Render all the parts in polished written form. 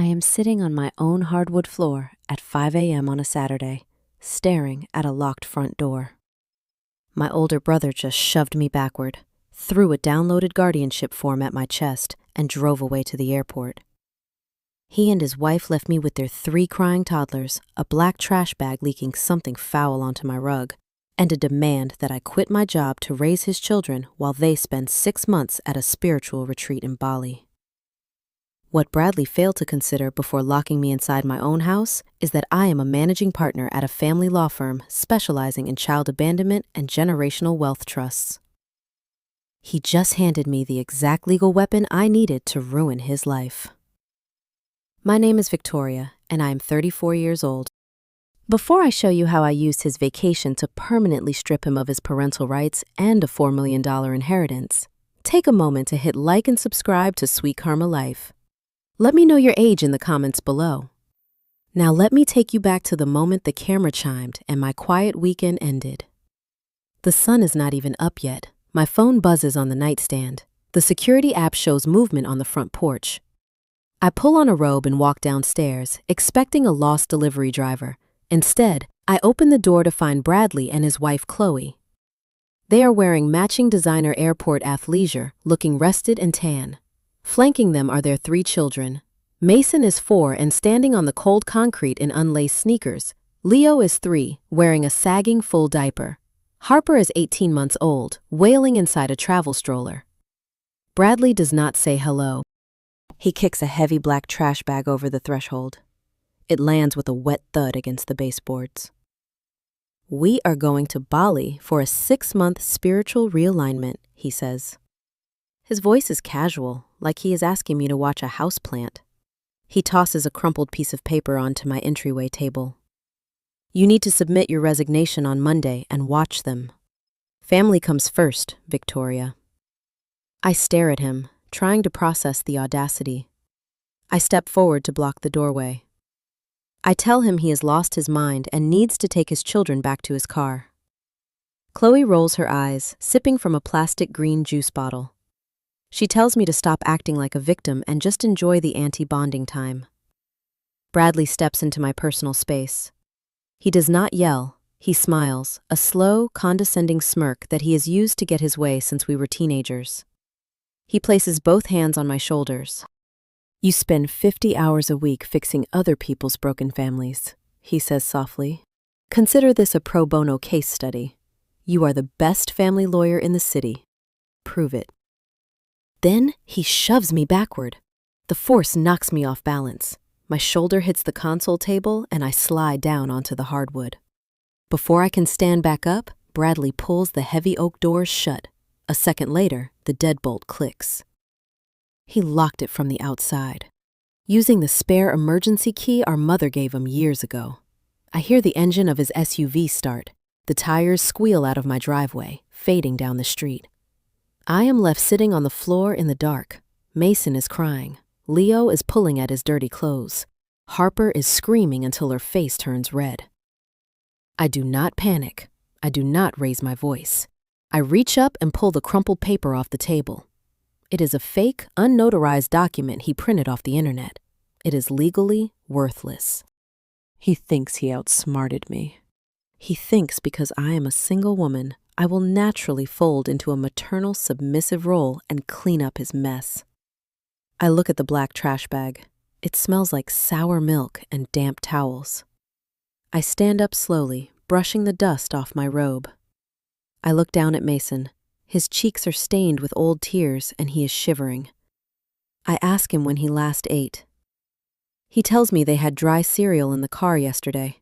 I am sitting on my own hardwood floor at 5 a.m. on a Saturday, staring at a locked front door. My older brother just shoved me backward, threw a downloaded guardianship form at my chest, and drove away to the airport. He and his wife left me with their 3 crying toddlers, a black trash bag leaking something foul onto my rug, and a demand that I quit my job to raise his children while they spend 6 months at a spiritual retreat in Bali. What Bradley failed to consider before locking me inside my own house is that I am a managing partner at a family law firm specializing in child abandonment and generational wealth trusts. He just handed me the exact legal weapon I needed to ruin his life. My name is Victoria, and I am 34 years old. Before I show you how I used his vacation to permanently strip him of his parental rights and a $4 million inheritance, take a moment to hit like and subscribe to Sweet Karma Life. Let me know your age in the comments below. Now let me take you back to the moment the camera chimed and my quiet weekend ended. The sun is not even up yet. My phone buzzes on the nightstand. The security app shows movement on the front porch. I pull on a robe and walk downstairs, expecting a lost delivery driver. Instead, I open the door to find Bradley and his wife Chloe. They are wearing matching designer airport athleisure, looking rested and tan. Flanking them are their 3 children. Mason is 4 and standing on the cold concrete in unlaced sneakers. Leo is 3, wearing a sagging full diaper. Harper is 18 months old, wailing inside a travel stroller. Bradley does not say hello. He kicks a heavy black trash bag over the threshold. It lands with a wet thud against the baseboards. "We are going to Bali for a 6-month spiritual realignment," he says. His voice is casual, like he is asking me to watch a houseplant. He tosses a crumpled piece of paper onto my entryway table. "You need to submit your resignation on Monday and watch them. Family comes first, Victoria." I stare at him, trying to process the audacity. I step forward to block the doorway. I tell him he has lost his mind and needs to take his children back to his car. Chloe rolls her eyes, sipping from a plastic green juice bottle. She tells me to stop acting like a victim and just enjoy the anti-bonding time. Bradley steps into my personal space. He does not yell. He smiles, a slow, condescending smirk that he has used to get his way since we were teenagers. He places both hands on my shoulders. "You spend 50 hours a week fixing other people's broken families," he says softly. "Consider this a pro bono case study. You are the best family lawyer in the city. Prove it." Then he shoves me backward. The force knocks me off balance. My shoulder hits the console table and I slide down onto the hardwood. Before I can stand back up, Bradley pulls the heavy oak doors shut. A second later, the deadbolt clicks. He locked it from the outside, using the spare emergency key our mother gave him years ago. I hear the engine of his SUV start. The tires squeal out of my driveway, fading down the street. I am left sitting on the floor in the dark. Mason is crying. Leo is pulling at his dirty clothes. Harper is screaming until her face turns red. I do not panic. I do not raise my voice. I reach up and pull the crumpled paper off the table. It is a fake, unnotarized document he printed off the internet. It is legally worthless. He thinks he outsmarted me. He thinks because I am a single woman, I will naturally fold into a maternal submissive role and clean up his mess. I look at the black trash bag. It smells like sour milk and damp towels. I stand up slowly, brushing the dust off my robe. I look down at Mason. His cheeks are stained with old tears and he is shivering. I ask him when he last ate. He tells me they had dry cereal in the car yesterday.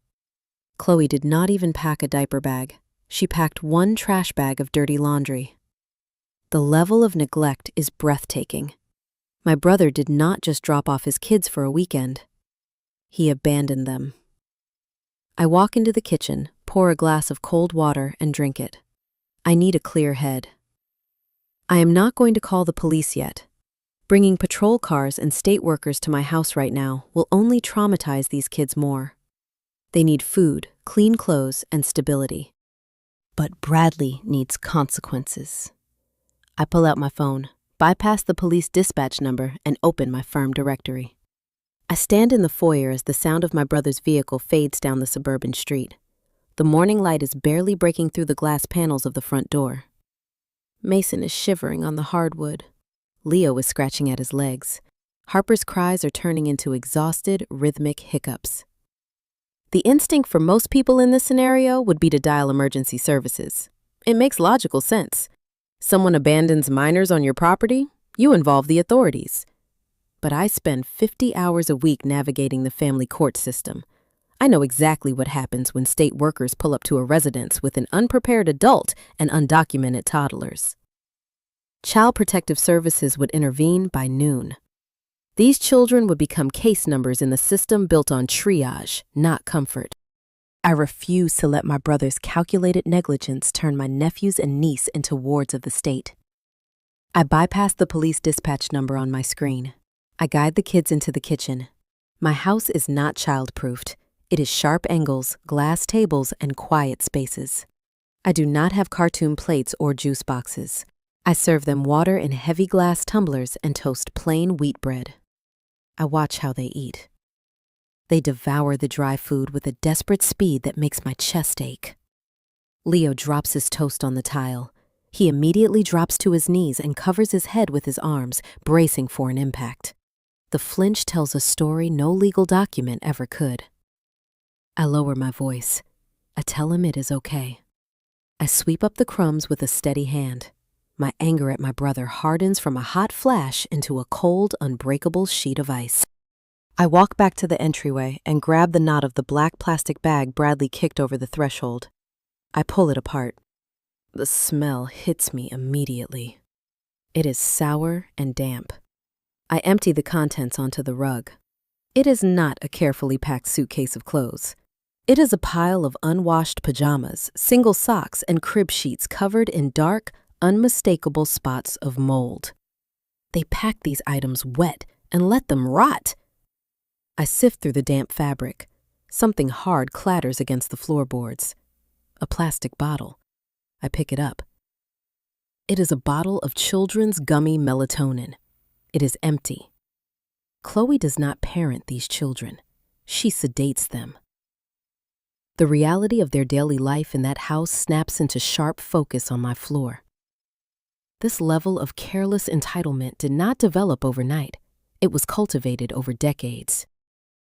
Chloe did not even pack a diaper bag. She packed 1 trash bag of dirty laundry. The level of neglect is breathtaking. My brother did not just drop off his kids for a weekend. He abandoned them. I walk into the kitchen, pour a glass of cold water, and drink it. I need a clear head. I am not going to call the police yet. Bringing patrol cars and state workers to my house right now will only traumatize these kids more. They need food, clean clothes, and stability. But Bradley needs consequences. I pull out my phone, bypass the police dispatch number, and open my firm directory. I stand in the foyer as the sound of my brother's vehicle fades down the suburban street. The morning light is barely breaking through the glass panels of the front door. Mason is shivering on the hardwood. Leo is scratching at his legs. Harper's cries are turning into exhausted, rhythmic hiccups. The instinct for most people in this scenario would be to dial emergency services. It makes logical sense. Someone abandons minors on your property, you involve the authorities. But I spend 50 hours a week navigating the family court system. I know exactly what happens when state workers pull up to a residence with an unprepared adult and undocumented toddlers. Child Protective Services would intervene by noon. These children would become case numbers in the system built on triage, not comfort. I refuse to let my brother's calculated negligence turn my nephews and niece into wards of the state. I bypass the police dispatch number on my screen. I guide the kids into the kitchen. My house is not child-proofed. It is sharp angles, glass tables, and quiet spaces. I do not have cartoon plates or juice boxes. I serve them water in heavy glass tumblers and toast plain wheat bread. I watch how they eat. They devour the dry food with a desperate speed that makes my chest ache. Leo drops his toast on the tile. He immediately drops to his knees and covers his head with his arms, bracing for an impact. The flinch tells a story no legal document ever could. I lower my voice. I tell him it is okay. I sweep up the crumbs with a steady hand. My anger at my brother hardens from a hot flash into a cold, unbreakable sheet of ice. I walk back to the entryway and grab the knot of the black plastic bag Bradley kicked over the threshold. I pull it apart. The smell hits me immediately. It is sour and damp. I empty the contents onto the rug. It is not a carefully packed suitcase of clothes. It is a pile of unwashed pajamas, single socks, and crib sheets covered in dark, unmistakable spots of mold. They pack these items wet and let them rot. I sift through the damp fabric. Something hard clatters against the floorboards. A plastic bottle. I pick it up. It is a bottle of children's gummy melatonin. It is empty. Chloe does not parent these children. She sedates them. The reality of their daily life in that house snaps into sharp focus on my floor. This level of careless entitlement did not develop overnight. It was cultivated over decades.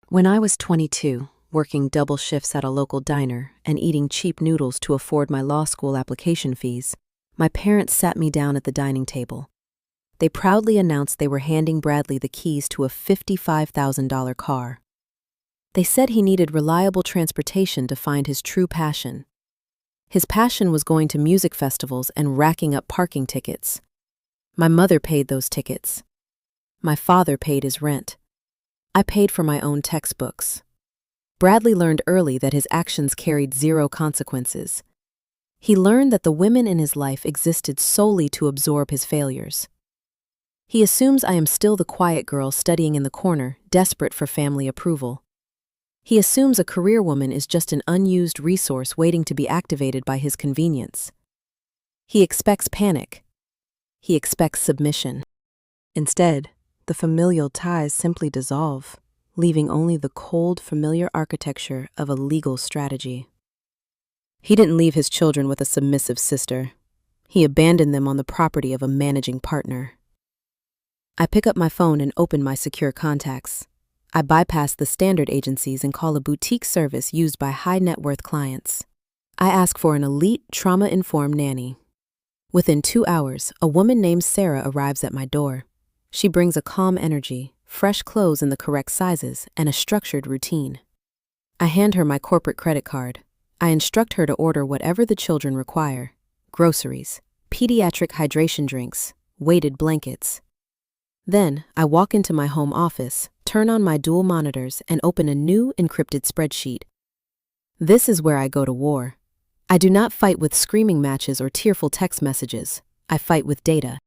When I was 22, working double shifts at a local diner and eating cheap noodles to afford my law school application fees, my parents sat me down at the dining table. They proudly announced they were handing Bradley the keys to a $55,000 car. They said he needed reliable transportation to find his true passion. His passion was going to music festivals and racking up parking tickets. My mother paid those tickets. My father paid his rent. I paid for my own textbooks. Bradley learned early that his actions carried zero consequences. He learned that the women in his life existed solely to absorb his failures. He assumes I am still the quiet girl studying in the corner, desperate for family approval. He assumes a career woman is just an unused resource waiting to be activated by his convenience. He expects panic. He expects submission. Instead, the familial ties simply dissolve, leaving only the cold, familiar architecture of a legal strategy. He didn't leave his children with a submissive sister. He abandoned them on the property of a managing partner. I pick up my phone and open my secure contacts. I bypass the standard agencies and call a boutique service used by high-net-worth clients. I ask for an elite, trauma-informed nanny. Within 2 hours, a woman named Sarah arrives at my door. She brings a calm energy, fresh clothes in the correct sizes, and a structured routine. I hand her my corporate credit card. I instruct her to order whatever the children require: groceries, pediatric hydration drinks, weighted blankets. Then, I walk into my home office, turn on my dual monitors, and open a new encrypted spreadsheet. This is where I go to war. I do not fight with screaming matches or tearful text messages. I fight with data.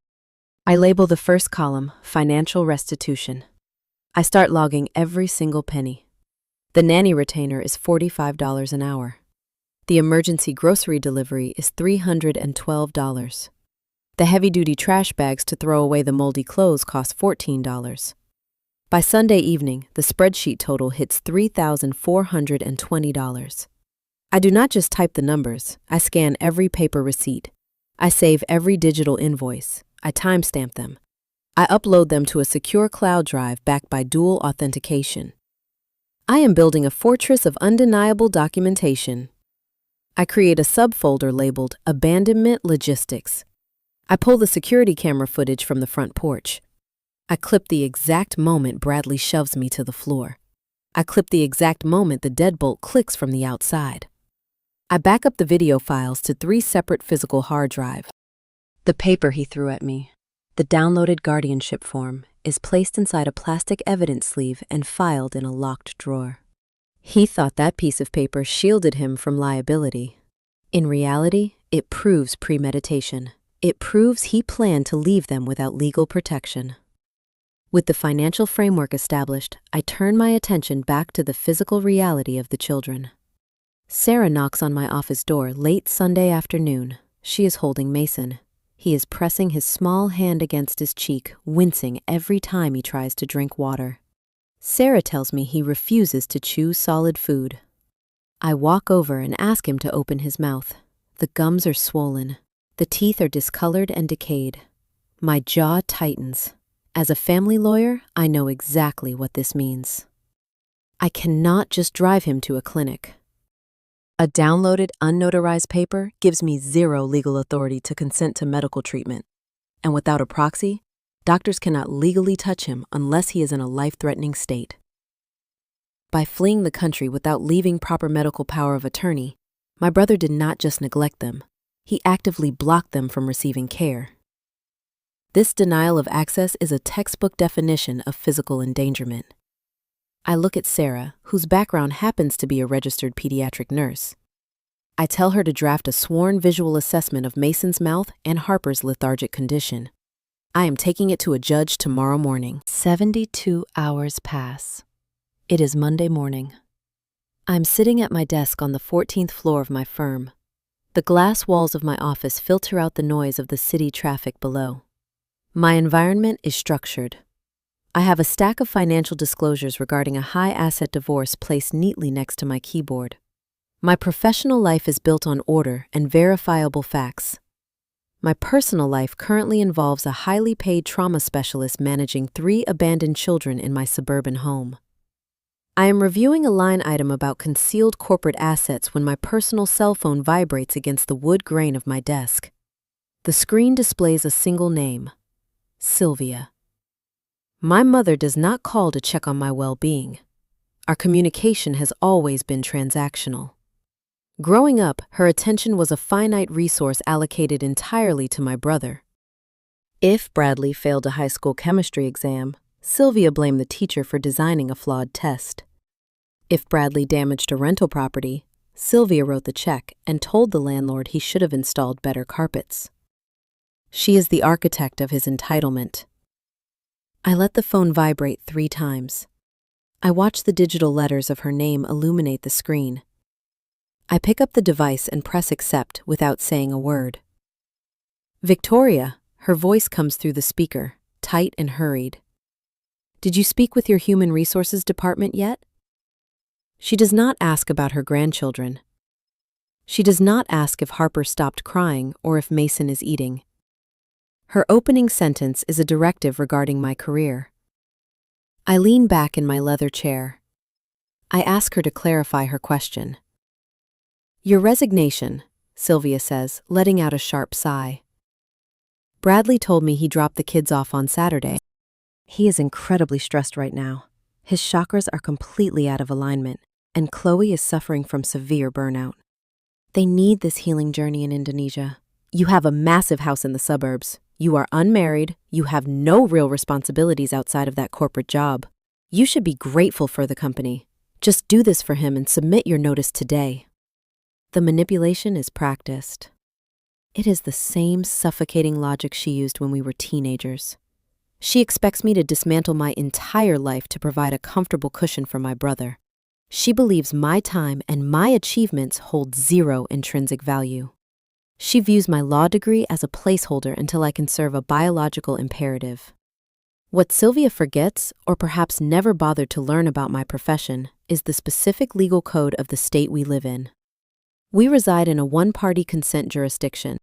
I label the first column financial restitution. I start logging every single penny. The nanny retainer is $45 an hour. The emergency grocery delivery is $312. The heavy-duty trash bags to throw away the moldy clothes cost $14. By Sunday evening, the spreadsheet total hits $3,420. I do not just type the numbers, I scan every paper receipt. I save every digital invoice. I timestamp them. I upload them to a secure cloud drive backed by dual authentication. I am building a fortress of undeniable documentation. I create a subfolder labeled Abandonment Logistics. I pull the security camera footage from the front porch. I clip the exact moment Bradley shoves me to the floor. I clip the exact moment the deadbolt clicks from the outside. I back up the video files to 3 separate physical hard drives. The paper he threw at me, the downloaded guardianship form, is placed inside a plastic evidence sleeve and filed in a locked drawer. He thought that piece of paper shielded him from liability. In reality, it proves premeditation. It proves he planned to leave them without legal protection. With the financial framework established, I turn my attention back to the physical reality of the children. Sarah knocks on my office door late Sunday afternoon. She is holding Mason. He is pressing his small hand against his cheek, wincing every time he tries to drink water. Sarah tells me he refuses to chew solid food. I walk over and ask him to open his mouth. The gums are swollen. The teeth are discolored and decayed. My jaw tightens. As a family lawyer, I know exactly what this means. I cannot just drive him to a clinic. A downloaded, unnotarized paper gives me zero legal authority to consent to medical treatment. And without a proxy, doctors cannot legally touch him unless he is in a life-threatening state. By fleeing the country without leaving proper medical power of attorney, my brother did not just neglect them. He actively blocked them from receiving care. This denial of access is a textbook definition of physical endangerment. I look at Sarah, whose background happens to be a registered pediatric nurse. I tell her to draft a sworn visual assessment of Mason's mouth and Harper's lethargic condition. I am taking it to a judge tomorrow morning. 72 hours pass. It is Monday morning. I'm sitting at my desk on the 14th floor of my firm. The glass walls of my office filter out the noise of the city traffic below. My environment is structured. I have a stack of financial disclosures regarding a high-asset divorce placed neatly next to my keyboard. My professional life is built on order and verifiable facts. My personal life currently involves a highly paid trauma specialist managing 3 abandoned children in my suburban home. I am reviewing a line item about concealed corporate assets when my personal cell phone vibrates against the wood grain of my desk. The screen displays a single name: Sylvia. My mother does not call to check on my well-being. Our communication has always been transactional. Growing up, her attention was a finite resource allocated entirely to my brother. If Bradley failed a high school chemistry exam, Sylvia blamed the teacher for designing a flawed test. If Bradley damaged a rental property, Sylvia wrote the check and told the landlord he should have installed better carpets. She is the architect of his entitlement. I let the phone vibrate 3 times. I watch the digital letters of her name illuminate the screen. I pick up the device and press accept without saying a word. Victoria, her voice comes through the speaker, tight and hurried. Did you speak with your human resources department yet? She does not ask about her grandchildren. She does not ask if Harper stopped crying or if Mason is eating. Her opening sentence is a directive regarding my career. I lean back in my leather chair. I ask her to clarify her question. Your resignation, Sylvia says, letting out a sharp sigh. Bradley told me he dropped the kids off on Saturday. He is incredibly stressed right now. His chakras are completely out of alignment, and Chloe is suffering from severe burnout. They need this healing journey in Indonesia. You have a massive house in the suburbs. You are unmarried. You have no real responsibilities outside of that corporate job. You should be grateful for the company. Just do this for him and submit your notice today. The manipulation is practiced. It is the same suffocating logic she used when we were teenagers. She expects me to dismantle my entire life to provide a comfortable cushion for my brother. She believes my time and my achievements hold 0 intrinsic value. She views my law degree as a placeholder until I can serve a biological imperative. What Sylvia forgets, or perhaps never bothered to learn about my profession, is the specific legal code of the state we live in. We reside in a one-party consent jurisdiction.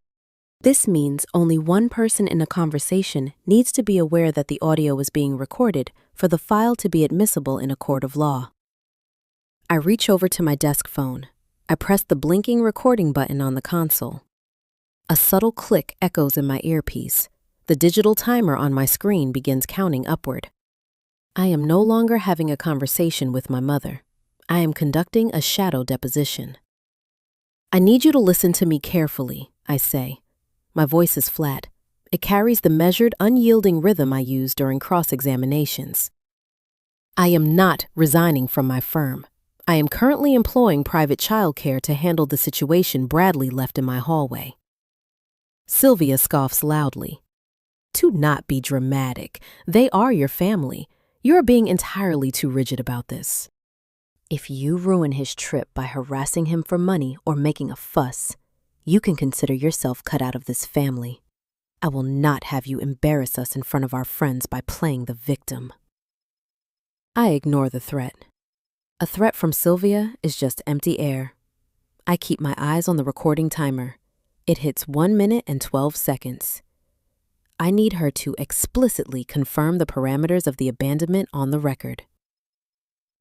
This means only one person in a conversation needs to be aware that the audio is being recorded for the file to be admissible in a court of law. I reach over to my desk phone. I press the blinking recording button on the console. A subtle click echoes in my earpiece. The digital timer on my screen begins counting upward. I am no longer having a conversation with my mother. I am conducting a shadow deposition. I need you to listen to me carefully, I say. My voice is flat. It carries the measured, unyielding rhythm I use during cross-examinations. I am not resigning from my firm. I am currently employing private childcare to handle the situation Bradley left in my hallway. Sylvia scoffs loudly. Do not be dramatic. They are your family. You're being entirely too rigid about this. If you ruin his trip by harassing him for money or making a fuss, you can consider yourself cut out of this family. I will not have you embarrass us in front of our friends by playing the victim. I ignore the threat. A threat from Sylvia is just empty air. I keep my eyes on the recording timer. It hits 1 minute and 12 seconds. I need her to explicitly confirm the parameters of the abandonment on the record.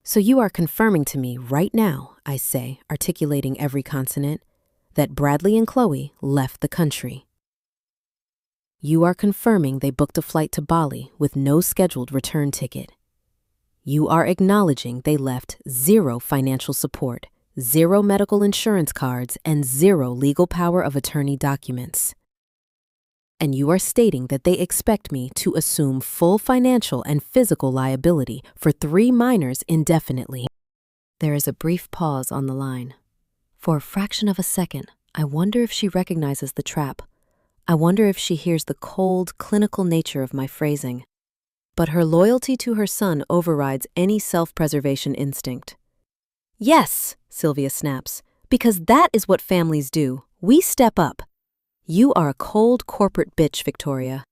So you are confirming to me right now, I say, articulating every consonant, that Bradley and Chloe left the country. You are confirming they booked a flight to Bali with no scheduled return ticket. You are acknowledging they left 0 financial support, 0 medical insurance cards, and 0 legal power of attorney documents. And you are stating that they expect me to assume full financial and physical liability for 3 minors indefinitely. There is a brief pause on the line. For a fraction of a second, I wonder if she recognizes the trap. I wonder if she hears the cold, clinical nature of my phrasing. But her loyalty to her son overrides any self-preservation instinct. Yes, Sylvia snaps, because that is what families do. We step up. You are a cold corporate bitch, Victoria.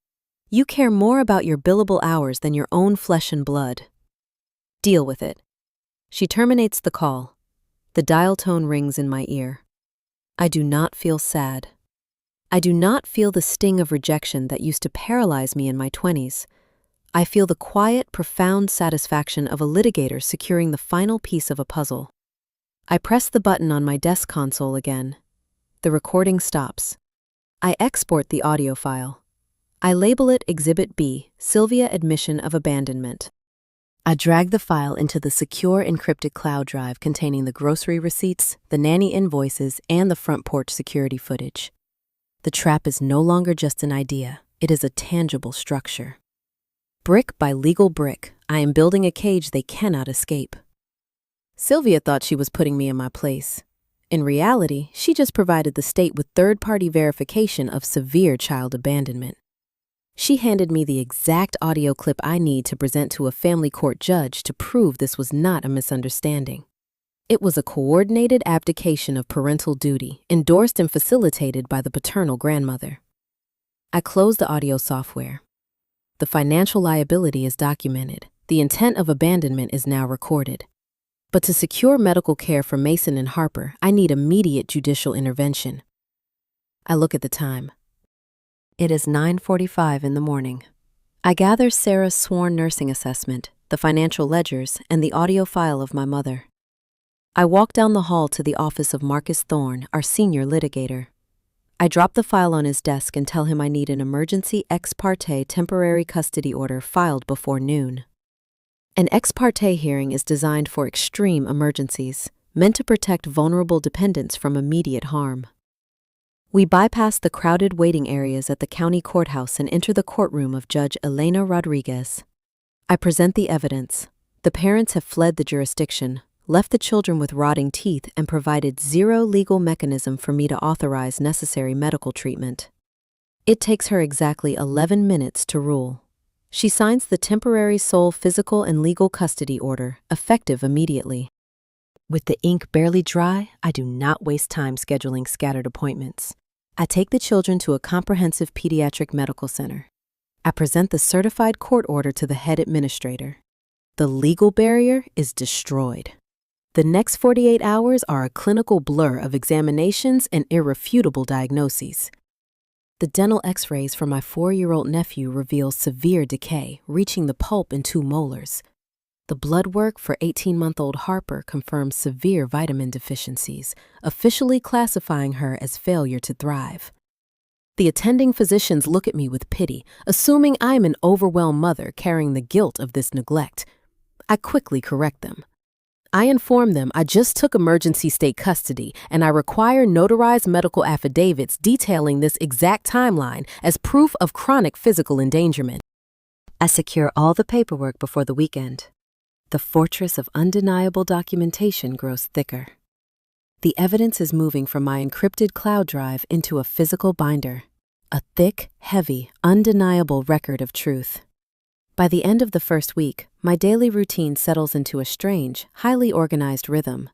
You care more about your billable hours than your own flesh and blood. Deal with it. She terminates the call. The dial tone rings in my ear. I do not feel sad. I do not feel the sting of rejection that used to paralyze me in my 20s. I feel the quiet, profound satisfaction of a litigator securing the final piece of a puzzle. I press the button on my desk console again. The recording stops. I export the audio file. I label it Exhibit B, Sylvia Admission of Abandonment. I drag the file into the secure encrypted cloud drive containing the grocery receipts, the nanny invoices, and the front porch security footage. The trap is no longer just an idea. It is a tangible structure. Brick by legal brick, I am building a cage they cannot escape. Sylvia thought she was putting me in my place. In reality, she just provided the state with third-party verification of severe child abandonment. She handed me the exact audio clip I need to present to a family court judge to prove this was not a misunderstanding. It was a coordinated abdication of parental duty, endorsed and facilitated by the paternal grandmother. I closed the audio software. The financial liability is documented. The intent of abandonment is now recorded. But to secure medical care for Mason and Harper, I need immediate judicial intervention. I look at the time. It is 9:45 in the morning. I gather Sarah's sworn nursing assessment, the financial ledgers, and the audio file of my mother. I walk down the hall to the office of Marcus Thorne, our senior litigator. I drop the file on his desk and tell him I need an emergency ex parte temporary custody order filed before noon. An ex parte hearing is designed for extreme emergencies, meant to protect vulnerable dependents from immediate harm. We bypass the crowded waiting areas at the county courthouse and enter the courtroom of Judge Elena Rodriguez. I present the evidence. The parents have fled the jurisdiction, left the children with rotting teeth, and provided 0 legal mechanism for me to authorize necessary medical treatment. It takes her exactly 11 minutes to rule. She signs the temporary sole physical and legal custody order, effective immediately. With the ink barely dry, I do not waste time scheduling scattered appointments. I take the children to a comprehensive pediatric medical center. I present the certified court order to the head administrator. The legal barrier is destroyed. The next 48 hours are a clinical blur of examinations and irrefutable diagnoses. The dental x-rays for my 4-year-old nephew reveal severe decay, reaching the pulp in 2 molars. The blood work for 18-month-old Harper confirms severe vitamin deficiencies, officially classifying her as failure to thrive. The attending physicians look at me with pity, assuming I'm an overwhelmed mother carrying the guilt of this neglect. I quickly correct them. I inform them I just took emergency state custody and I require notarized medical affidavits detailing this exact timeline as proof of chronic physical endangerment. I secure all the paperwork before the weekend. The fortress of undeniable documentation grows thicker. The evidence is moving from my encrypted cloud drive into a physical binder, a thick, heavy, undeniable record of truth. By the end of the first week, my daily routine settles into a strange, highly organized rhythm.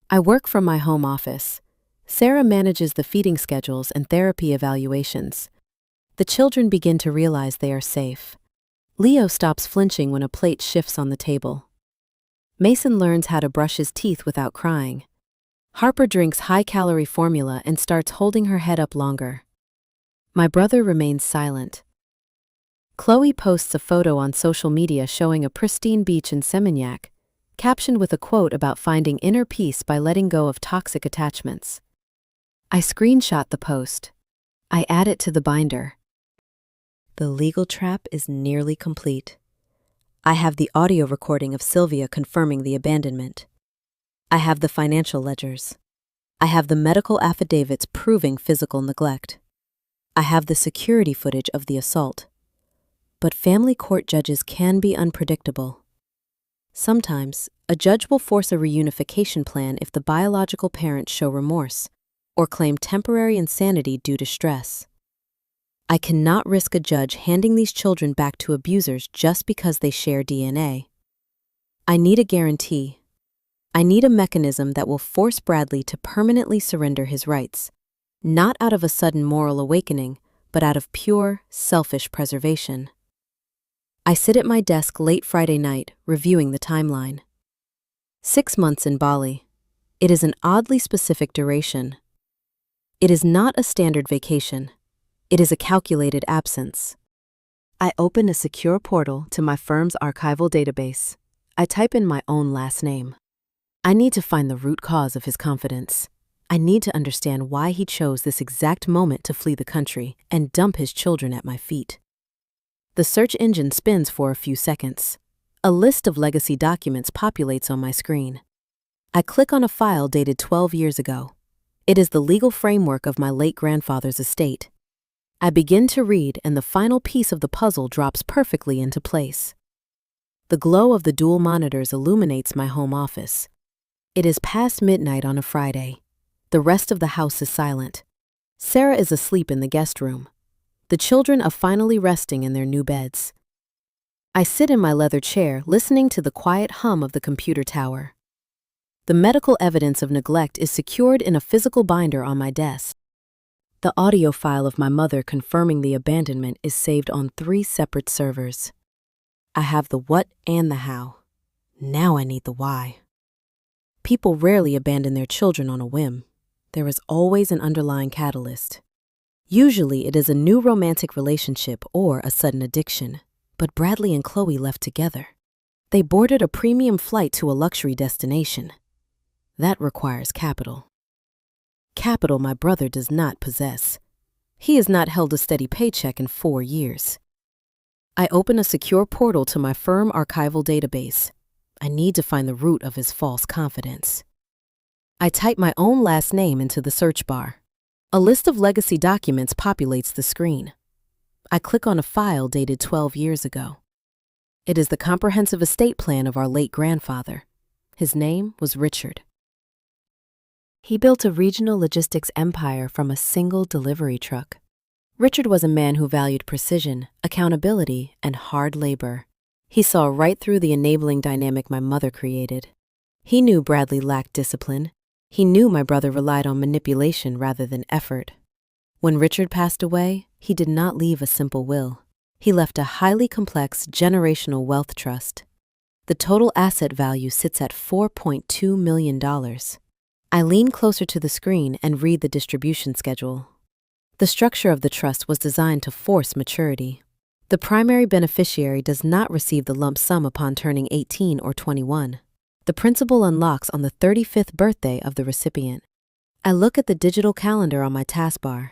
I work from my home office. Sarah manages the feeding schedules and therapy evaluations. The children begin to realize they are safe. Leo stops flinching when a plate shifts on the table. Mason learns how to brush his teeth without crying. Harper drinks high-calorie formula and starts holding her head up longer. My brother remains silent. Chloe posts a photo on social media showing a pristine beach in Seminyak, captioned with a quote about finding inner peace by letting go of toxic attachments. I screenshot the post. I add it to the binder. The legal trap is nearly complete. I have the audio recording of Sylvia confirming the abandonment. I have the financial ledgers. I have the medical affidavits proving physical neglect. I have the security footage of the assault. But family court judges can be unpredictable. Sometimes, a judge will force a reunification plan if the biological parents show remorse or claim temporary insanity due to stress. I cannot risk a judge handing these children back to abusers just because they share DNA. I need a guarantee. I need a mechanism that will force Bradley to permanently surrender his rights, not out of a sudden moral awakening, but out of pure, selfish preservation. I sit at my desk late Friday night, reviewing the timeline. 6 months in Bali. It is an oddly specific duration. It is not a standard vacation. It is a calculated absence. I open a secure portal to my firm's archival database. I type in my own last name. I need to find the root cause of his confidence. I need to understand why he chose this exact moment to flee the country and dump his children at my feet. The search engine spins for a few seconds. A list of legacy documents populates on my screen. I click on a file dated 12 years ago. It is the legal framework of my late grandfather's estate. I begin to read, and the final piece of the puzzle drops perfectly into place. The glow of the dual monitors illuminates my home office. It is past midnight on a Friday. The rest of the house is silent. Sarah is asleep in the guest room. The children are finally resting in their new beds. I sit in my leather chair, listening to the quiet hum of the computer tower. The medical evidence of neglect is secured in a physical binder on my desk. The audio file of my mother confirming the abandonment is saved on 3 separate servers. I have the what and the how. Now I need the why. People rarely abandon their children on a whim. There is always an underlying catalyst. Usually it is a new romantic relationship or a sudden addiction, but Bradley and Chloe left together. They boarded a premium flight to a luxury destination. That requires capital. Capital my brother does not possess. He has not held a steady paycheck in 4 years. I open a secure portal to my firm archival database. I need to find the root of his false confidence. I type my own last name into the search bar. A list of legacy documents populates the screen. I click on a file dated 12 years ago. It is the comprehensive estate plan of our late grandfather. His name was Richard. He built a regional logistics empire from a single delivery truck. Richard was a man who valued precision, accountability, and hard labor. He saw right through the enabling dynamic my mother created. He knew Bradley lacked discipline. He knew my brother relied on manipulation rather than effort. When Richard passed away, he did not leave a simple will. He left a highly complex generational wealth trust. The total asset value sits at $4.2 million. I lean closer to the screen and read the distribution schedule. The structure of the trust was designed to force maturity. The primary beneficiary does not receive the lump sum upon turning 18 or 21. The principal unlocks on the 35th birthday of the recipient. I look at the digital calendar on my taskbar.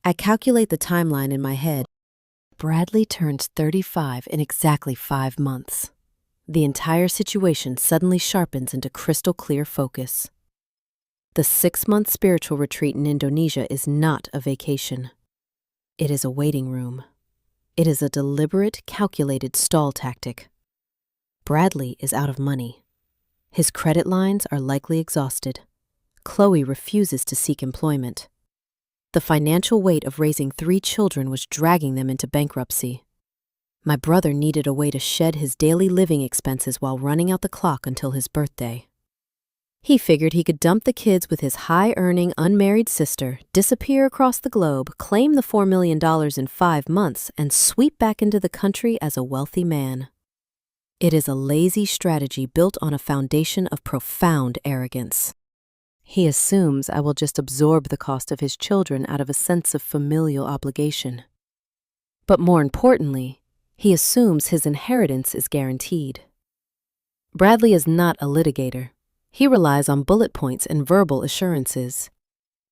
I calculate the timeline in my head. Bradley turns 35 in exactly 5 months. The entire situation suddenly sharpens into crystal clear focus. The 6-month spiritual retreat in Indonesia is not a vacation. It is a waiting room. It is a deliberate, calculated stall tactic. Bradley is out of money. His credit lines are likely exhausted. Chloe refuses to seek employment. The financial weight of raising 3 children was dragging them into bankruptcy. My brother needed a way to shed his daily living expenses while running out the clock until his birthday. He figured he could dump the kids with his high-earning, unmarried sister, disappear across the globe, claim the $4 million in 5 months, and sweep back into the country as a wealthy man. It is a lazy strategy built on a foundation of profound arrogance. He assumes I will just absorb the cost of his children out of a sense of familial obligation. But more importantly, he assumes his inheritance is guaranteed. Bradley is not a litigator. He relies on bullet points and verbal assurances.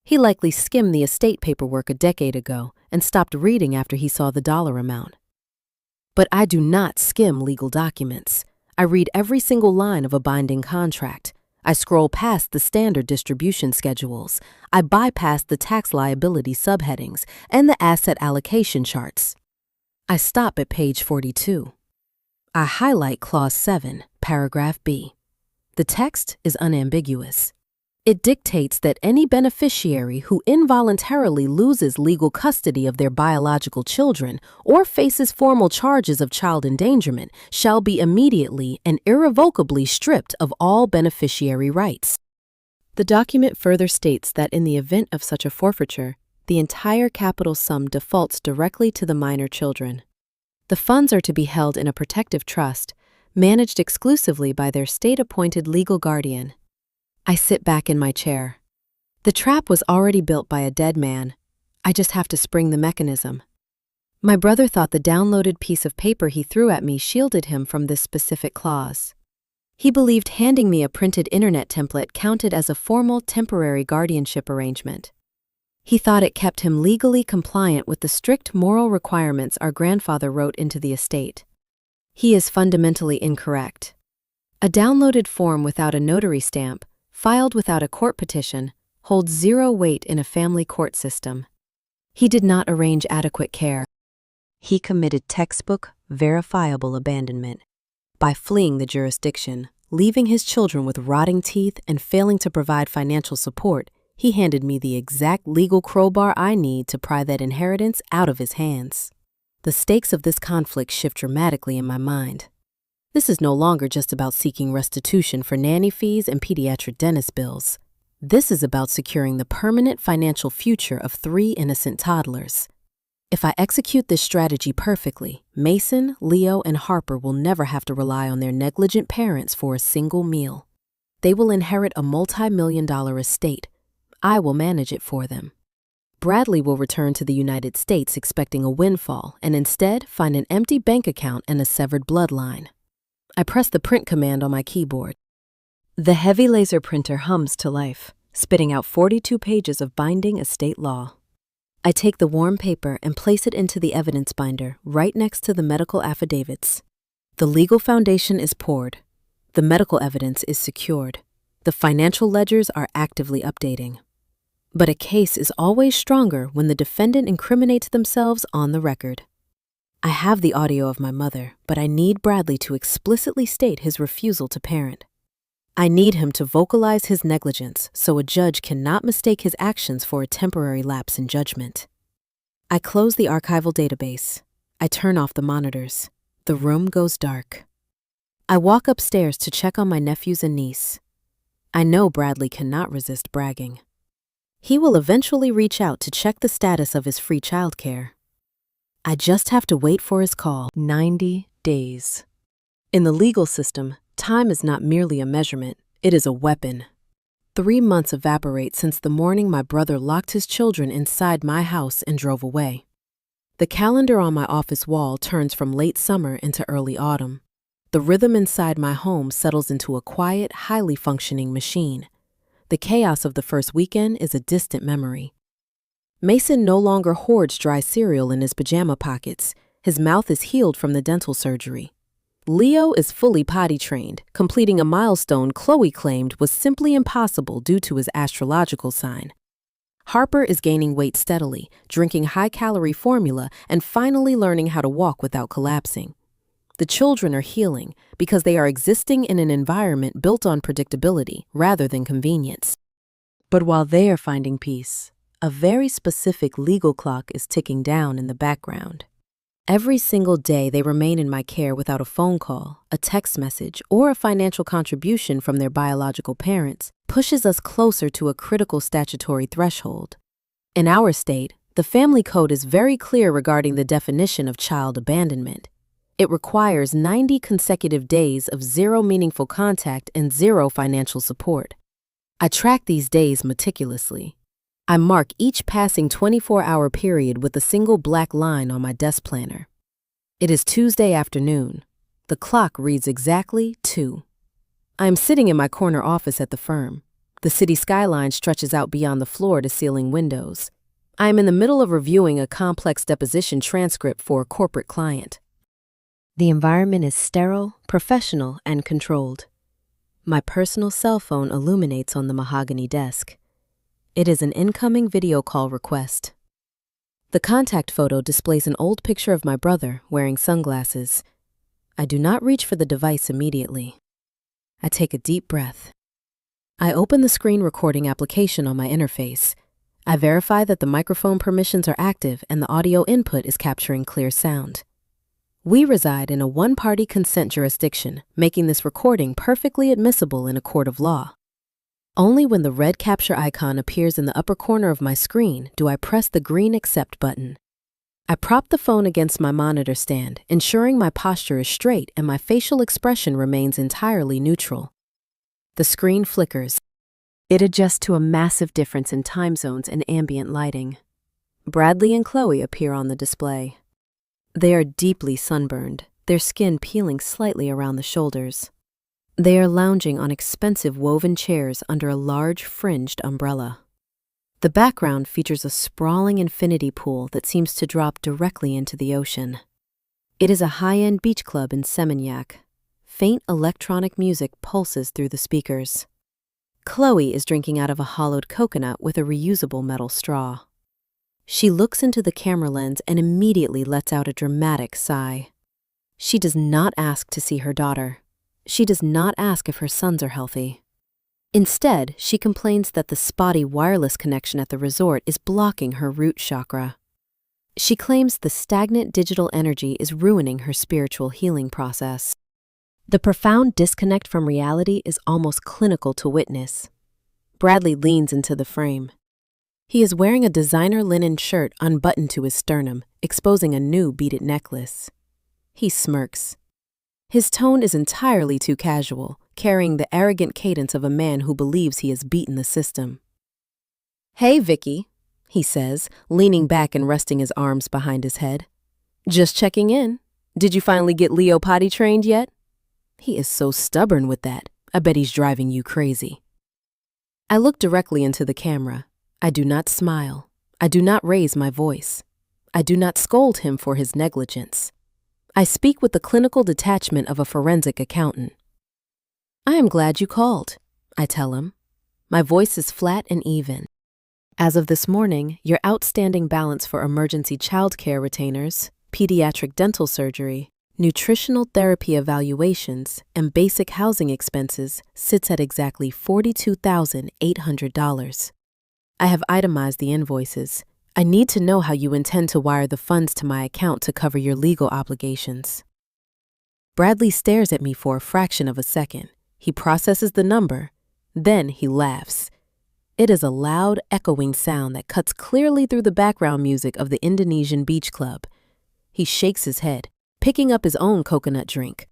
He likely skimmed the estate paperwork a decade ago and stopped reading after he saw the dollar amount. But I do not skim legal documents. I read every single line of a binding contract. I scroll past the standard distribution schedules. I bypass the tax liability subheadings and the asset allocation charts. I stop at page 42. I highlight Clause 7, Paragraph B. The text is unambiguous. It dictates that any beneficiary who involuntarily loses legal custody of their biological children or faces formal charges of child endangerment shall be immediately and irrevocably stripped of all beneficiary rights. The document further states that in the event of such a forfeiture, the entire capital sum defaults directly to the minor children. The funds are to be held in a protective trust, managed exclusively by their state-appointed legal guardian. I sit back in my chair. The trap was already built by a dead man. I just have to spring the mechanism. My brother thought the downloaded piece of paper he threw at me shielded him from this specific clause. He believed handing me a printed internet template counted as a formal temporary guardianship arrangement. He thought it kept him legally compliant with the strict moral requirements our grandfather wrote into the estate. He is fundamentally incorrect. A downloaded form without a notary stamp, filed without a court petition, holds zero weight in a family court system. He did not arrange adequate care. He committed textbook, verifiable abandonment. By fleeing the jurisdiction, leaving his children with rotting teeth, and failing to provide financial support, he handed me the exact legal crowbar I need to pry that inheritance out of his hands. The stakes of this conflict shift dramatically in my mind. This is no longer just about seeking restitution for nanny fees and pediatric dentist bills. This is about securing the permanent financial future of 3 innocent toddlers. If I execute this strategy perfectly, Mason, Leo, and Harper will never have to rely on their negligent parents for a single meal. They will inherit a multi-million-dollar estate. I will manage it for them. Bradley will return to the United States expecting a windfall and instead find an empty bank account and a severed bloodline. I press the print command on my keyboard. The heavy laser printer hums to life, spitting out 42 pages of binding estate law. I take the warm paper and place it into the evidence binder right next to the medical affidavits. The legal foundation is poured. The medical evidence is secured. The financial ledgers are actively updating. But a case is always stronger when the defendant incriminates themselves on the record. I have the audio of my mother, but I need Bradley to explicitly state his refusal to parent. I need him to vocalize his negligence so a judge cannot mistake his actions for a temporary lapse in judgment. I close the archival database. I turn off the monitors. The room goes dark. I walk upstairs to check on my nephews and niece. I know Bradley cannot resist bragging. He will eventually reach out to check the status of his free childcare. I just have to wait for his call. 90 days. In the legal system, time is not merely a measurement, it is a weapon. 3 months evaporate since the morning my brother locked his children inside my house and drove away. The calendar on my office wall turns from late summer into early autumn. The rhythm inside my home settles into a quiet, highly functioning machine. The chaos of the first weekend is a distant memory. Mason no longer hoards dry cereal in his pajama pockets. His mouth is healed from the dental surgery. Leo is fully potty trained, completing a milestone Chloe claimed was simply impossible due to his astrological sign. Harper is gaining weight steadily, drinking high-calorie formula, and finally learning how to walk without collapsing. The children are healing because they are existing in an environment built on predictability rather than convenience. But while they are finding peace, a very specific legal clock is ticking down in the background. Every single day they remain in my care without a phone call, a text message, or a financial contribution from their biological parents pushes us closer to a critical statutory threshold. In our state, the family code is very clear regarding the definition of child abandonment. It requires 90 consecutive days of zero meaningful contact and zero financial support. I track these days meticulously. I mark each passing 24-hour period with a single black line on my desk planner. It is Tuesday afternoon. The clock reads exactly 2. I am sitting in my corner office at the firm. The city skyline stretches out beyond the floor-to-ceiling windows. I am in the middle of reviewing a complex deposition transcript for a corporate client. The environment is sterile, professional, and controlled. My personal cell phone illuminates on the mahogany desk. It is an incoming video call request. The contact photo displays an old picture of my brother wearing sunglasses. I do not reach for the device immediately. I take a deep breath. I open the screen recording application on my interface. I verify that the microphone permissions are active and the audio input is capturing clear sound. We reside in a one-party consent jurisdiction, making this recording perfectly admissible in a court of law. Only when the red capture icon appears in the upper corner of my screen do I press the green accept button. I prop the phone against my monitor stand, ensuring my posture is straight and my facial expression remains entirely neutral. The screen flickers. It adjusts to a massive difference in time zones and ambient lighting. Bradley and Chloe appear on the display. They are deeply sunburned, their skin peeling slightly around the shoulders. They are lounging on expensive woven chairs under a large fringed umbrella. The background features a sprawling infinity pool that seems to drop directly into the ocean. It is a high-end beach club in Seminyak. Faint electronic music pulses through the speakers. Chloe is drinking out of a hollowed coconut with a reusable metal straw. She looks into the camera lens and immediately lets out a dramatic sigh. She does not ask to see her daughter. She does not ask if her sons are healthy. Instead, she complains that the spotty wireless connection at the resort is blocking her root chakra. She claims the stagnant digital energy is ruining her spiritual healing process. The profound disconnect from reality is almost clinical to witness. Bradley leans into the frame. He is wearing a designer linen shirt unbuttoned to his sternum, exposing a new beaded necklace. He smirks. His tone is entirely too casual, carrying the arrogant cadence of a man who believes he has beaten the system. "Hey, Vicky," he says, leaning back and resting his arms behind his head. "Just checking in. Did you finally get Leo potty trained yet? He is so stubborn with that. I bet he's driving you crazy." I look directly into the camera. I do not smile. I do not raise my voice. I do not scold him for his negligence. I speak with the clinical detachment of a forensic accountant. "I am glad you called," I tell him. My voice is flat and even. "As of this morning, your outstanding balance for emergency childcare retainers, pediatric dental surgery, nutritional therapy evaluations, and basic housing expenses sits at exactly $42,800. I have itemized the invoices. I need to know how you intend to wire the funds to my account to cover your legal obligations." Bradley stares at me for a fraction of a second. He processes the number, then he laughs. It is a loud, echoing sound that cuts clearly through the background music of the Indonesian beach club. He shakes his head, picking up his own coconut drink.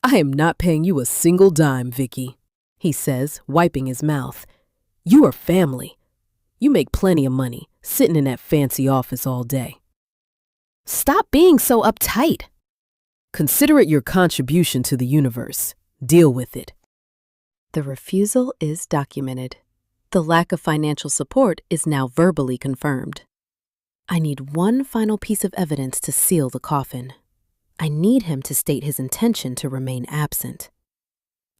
"I am not paying you a single dime, Vicky," he says, wiping his mouth. "You are family. You make plenty of money, sitting in that fancy office all day." "Stop being so uptight." "Consider it your contribution to the universe. Deal with it." The refusal is documented. The lack of financial support is now verbally confirmed. I need one final piece of evidence to seal the coffin. I need him to state his intention to remain absent.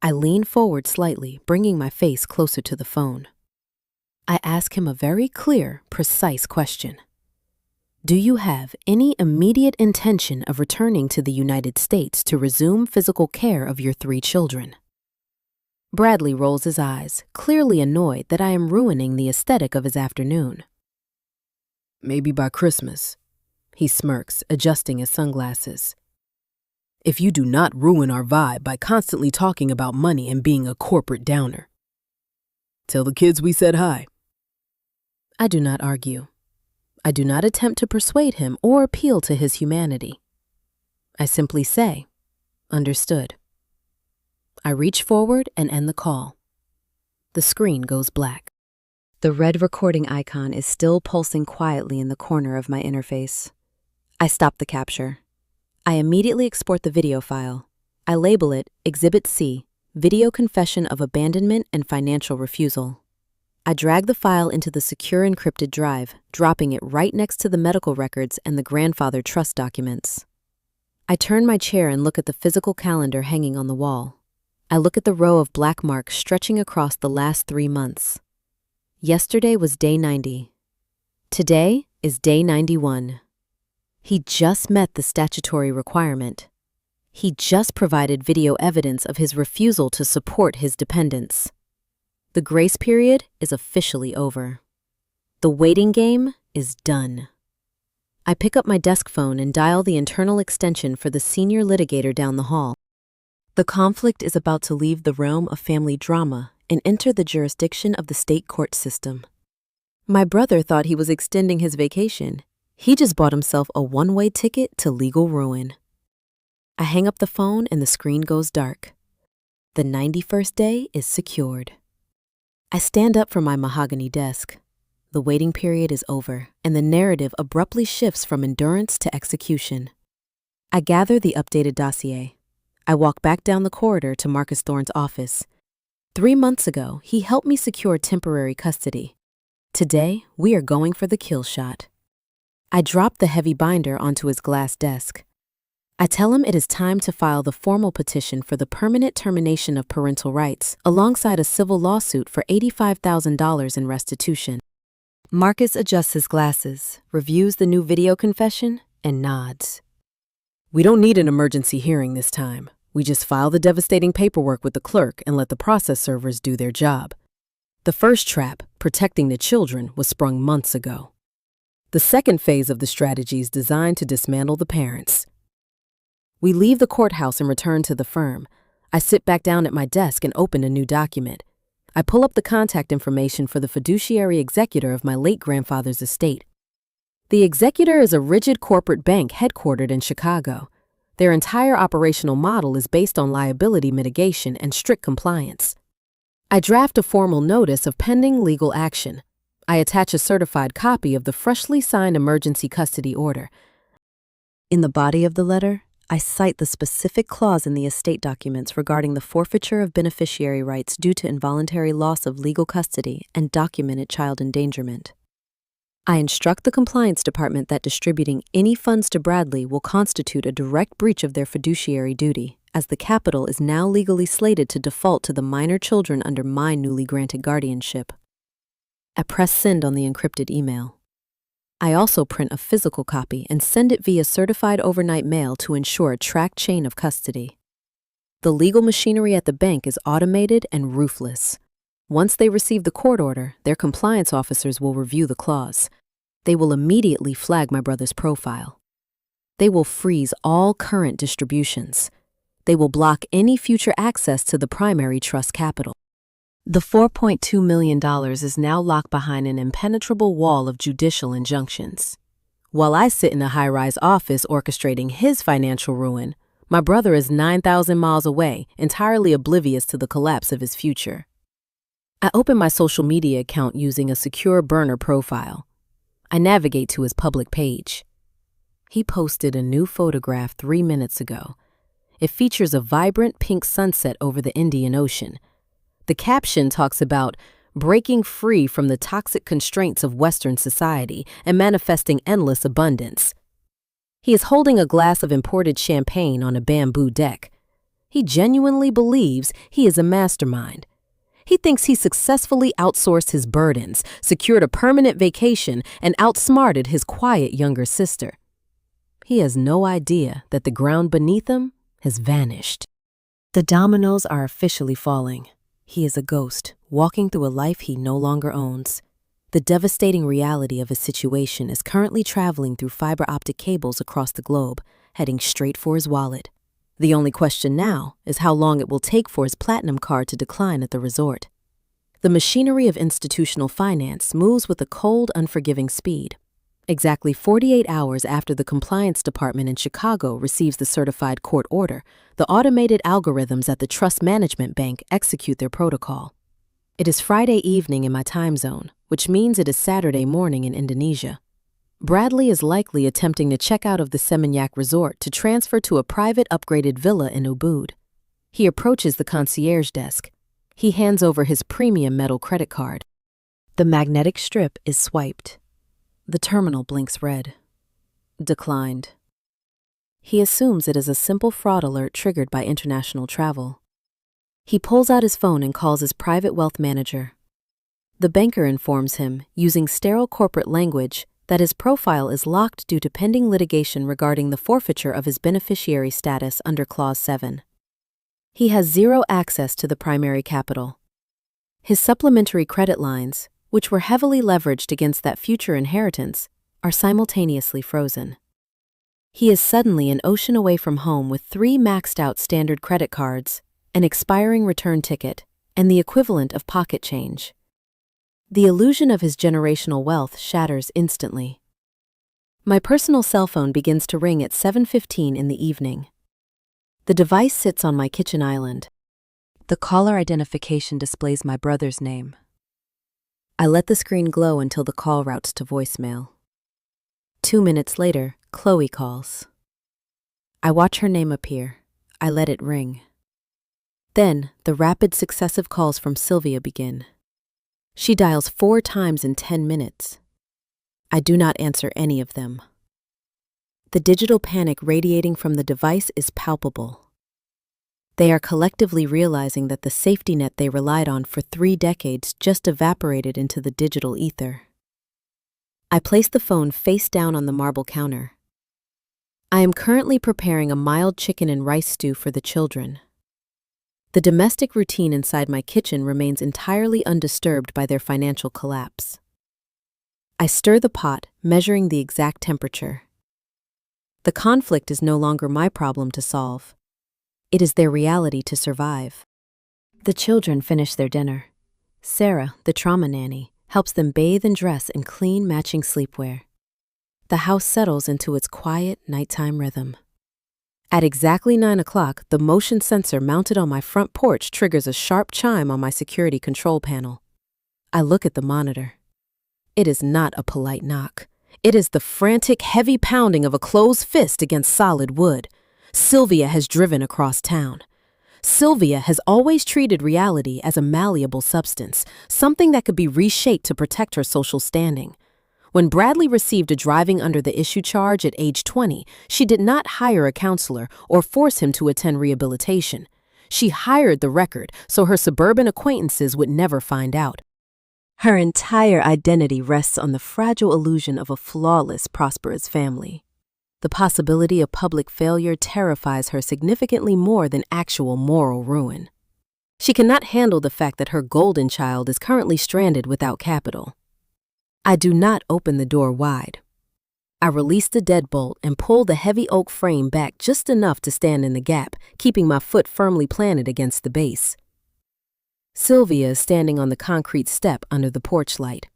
I lean forward slightly, bringing my face closer to the phone. I ask him a very clear, precise question. Do you have any immediate intention of returning to the United States to resume physical care of your 3 children? Bradley rolls his eyes, clearly annoyed that I am ruining the aesthetic of his afternoon. "Maybe by Christmas," he smirks, adjusting his sunglasses. "If you do not ruin our vibe by constantly talking about money and being a corporate downer. Tell the kids we said hi." I do not argue. I do not attempt to persuade him or appeal to his humanity. I simply say, "Understood." I reach forward and end the call. The screen goes black. The red recording icon is still pulsing quietly in the corner of my interface. I stop the capture. I immediately export the video file. I label it Exhibit C, Video Confession of Abandonment and Financial Refusal. I drag the file into the secure encrypted drive, dropping it right next to the medical records and the grandfather trust documents. I turn my chair and look at the physical calendar hanging on the wall. I look at the row of black marks stretching across the last 3 months. Yesterday was day 90. Today is day 91. He just met the statutory requirement. He just provided video evidence of his refusal to support his dependents. The grace period is officially over. The waiting game is done. I pick up my desk phone and dial the internal extension for the senior litigator down the hall. The conflict is about to leave the realm of family drama and enter the jurisdiction of the state court system. My brother thought he was extending his vacation. He just bought himself a one-way ticket to legal ruin. I hang up the phone and the screen goes dark. The 91st day is secured. I stand up from my mahogany desk. The waiting period is over, and the narrative abruptly shifts from endurance to execution. I gather the updated dossier. I walk back down the corridor to Marcus Thorne's office. 3 months ago, he helped me secure temporary custody. Today, we are going for the kill shot. I drop the heavy binder onto his glass desk. I tell him it is time to file the formal petition for the permanent termination of parental rights, alongside a civil lawsuit for $85,000 in restitution. Marcus adjusts his glasses, reviews the new video confession, and nods. "We don't need an emergency hearing this time. We just file the devastating paperwork with the clerk and let the process servers do their job. The first trap, protecting the children, was sprung months ago. The second phase of the strategy is designed to dismantle the parents." We leave the courthouse and return to the firm. I sit back down at my desk and open a new document. I pull up the contact information for the fiduciary executor of my late grandfather's estate. The executor is a rigid corporate bank headquartered in Chicago. Their entire operational model is based on liability mitigation and strict compliance. I draft a formal notice of pending legal action. I attach a certified copy of the freshly signed emergency custody order. In the body of the letter, I cite the specific clause in the estate documents regarding the forfeiture of beneficiary rights due to involuntary loss of legal custody and documented child endangerment. I instruct the compliance department that distributing any funds to Bradley will constitute a direct breach of their fiduciary duty, as the capital is now legally slated to default to the minor children under my newly granted guardianship. I press send on the encrypted email. I also print a physical copy and send it via certified overnight mail to ensure a tracked chain of custody. The legal machinery at the bank is automated and ruthless. Once they receive the court order, their compliance officers will review the clause. They will immediately flag my brother's profile. They will freeze all current distributions. They will block any future access to the primary trust capital. The $4.2 million is now locked behind an impenetrable wall of judicial injunctions. While I sit in a high-rise office orchestrating his financial ruin, my brother is 9,000 miles away, entirely oblivious to the collapse of his future. I open my social media account using a secure burner profile. I navigate to his public page. He posted a new photograph 3 minutes ago. It features a vibrant pink sunset over the Indian Ocean. The caption talks about breaking free from the toxic constraints of Western society and manifesting endless abundance. He is holding a glass of imported champagne on a bamboo deck. He genuinely believes he is a mastermind. He thinks he successfully outsourced his burdens, secured a permanent vacation, and outsmarted his quiet younger sister. He has no idea that the ground beneath him has vanished. The dominoes are officially falling. He is a ghost, walking through a life he no longer owns. The devastating reality of his situation is currently traveling through fiber optic cables across the globe, heading straight for his wallet. The only question now is how long it will take for his platinum card to decline at the resort. The machinery of institutional finance moves with a cold, unforgiving speed. Exactly 48 hours after the compliance department in Chicago receives the certified court order, the automated algorithms at the Trust Management Bank execute their protocol. It is Friday evening in my time zone, which means it is Saturday morning in Indonesia. Bradley is likely attempting to check out of the Seminyak Resort to transfer to a private upgraded villa in Ubud. He approaches the concierge desk. He hands over his premium metal credit card. The magnetic strip is swiped. The terminal blinks red. Declined. He assumes it is a simple fraud alert triggered by international travel. He pulls out his phone and calls his private wealth manager. The banker informs him, using sterile corporate language, that his profile is locked due to pending litigation regarding the forfeiture of his beneficiary status under Clause 7. He has zero access to the primary capital. His supplementary credit lines, which were heavily leveraged against that future inheritance, are simultaneously frozen. He is suddenly an ocean away from home with 3 maxed-out standard credit cards, an expiring return ticket, and the equivalent of pocket change. The illusion of his generational wealth shatters instantly. My personal cell phone begins to ring at 7:15 in the evening. The device sits on my kitchen island. The caller identification displays my brother's name. I let the screen glow until the call routes to voicemail. 2 minutes later, Chloe calls. I watch her name appear. I let it ring. Then, the rapid successive calls from Sylvia begin. She dials 4 times in 10 minutes. I do not answer any of them. The digital panic radiating from the device is palpable. They are collectively realizing that the safety net they relied on for 3 decades just evaporated into the digital ether. I place the phone face down on the marble counter. I am currently preparing a mild chicken and rice stew for the children. The domestic routine inside my kitchen remains entirely undisturbed by their financial collapse. I stir the pot, measuring the exact temperature. The conflict is no longer my problem to solve. It is their reality to survive. The children finish their dinner. Sarah, the trauma nanny, helps them bathe and dress in clean, matching sleepwear. The house settles into its quiet, nighttime rhythm. At exactly 9 o'clock, the motion sensor mounted on my front porch triggers a sharp chime on my security control panel. I look at the monitor. It is not a polite knock. It is the frantic, heavy pounding of a closed fist against solid wood. Sylvia has driven across town. Sylvia has always treated reality as a malleable substance, something that could be reshaped to protect her social standing. When Bradley received a driving under the issue charge at age 20, she did not hire a counselor or force him to attend rehabilitation. She hired the record so her suburban acquaintances would never find out. Her entire identity rests on the fragile illusion of a flawless, prosperous family. The possibility of public failure terrifies her significantly more than actual moral ruin. She cannot handle the fact that her golden child is currently stranded without capital. I do not open the door wide. I release the deadbolt and pull the heavy oak frame back just enough to stand in the gap, keeping my foot firmly planted against the base. Sylvia is standing on the concrete step under the porch light.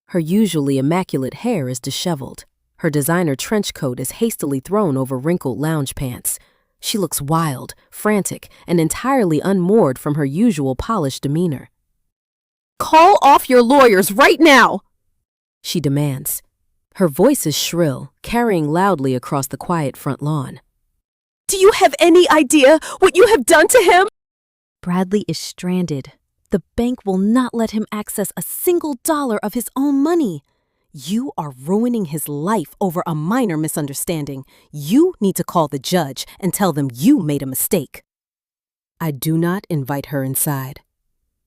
Her usually immaculate hair is disheveled. Her designer trench coat is hastily thrown over wrinkled lounge pants. She looks wild, frantic, and entirely unmoored from her usual polished demeanor. "Call off your lawyers right now!" she demands. Her voice is shrill, carrying loudly across the quiet front lawn. "Do you have any idea what you have done to him?" Bradley is stranded. The bank will not let him access a single dollar of his own money. You are ruining his life over a minor misunderstanding. You need to call the judge and tell them you made a mistake. I do not invite her inside.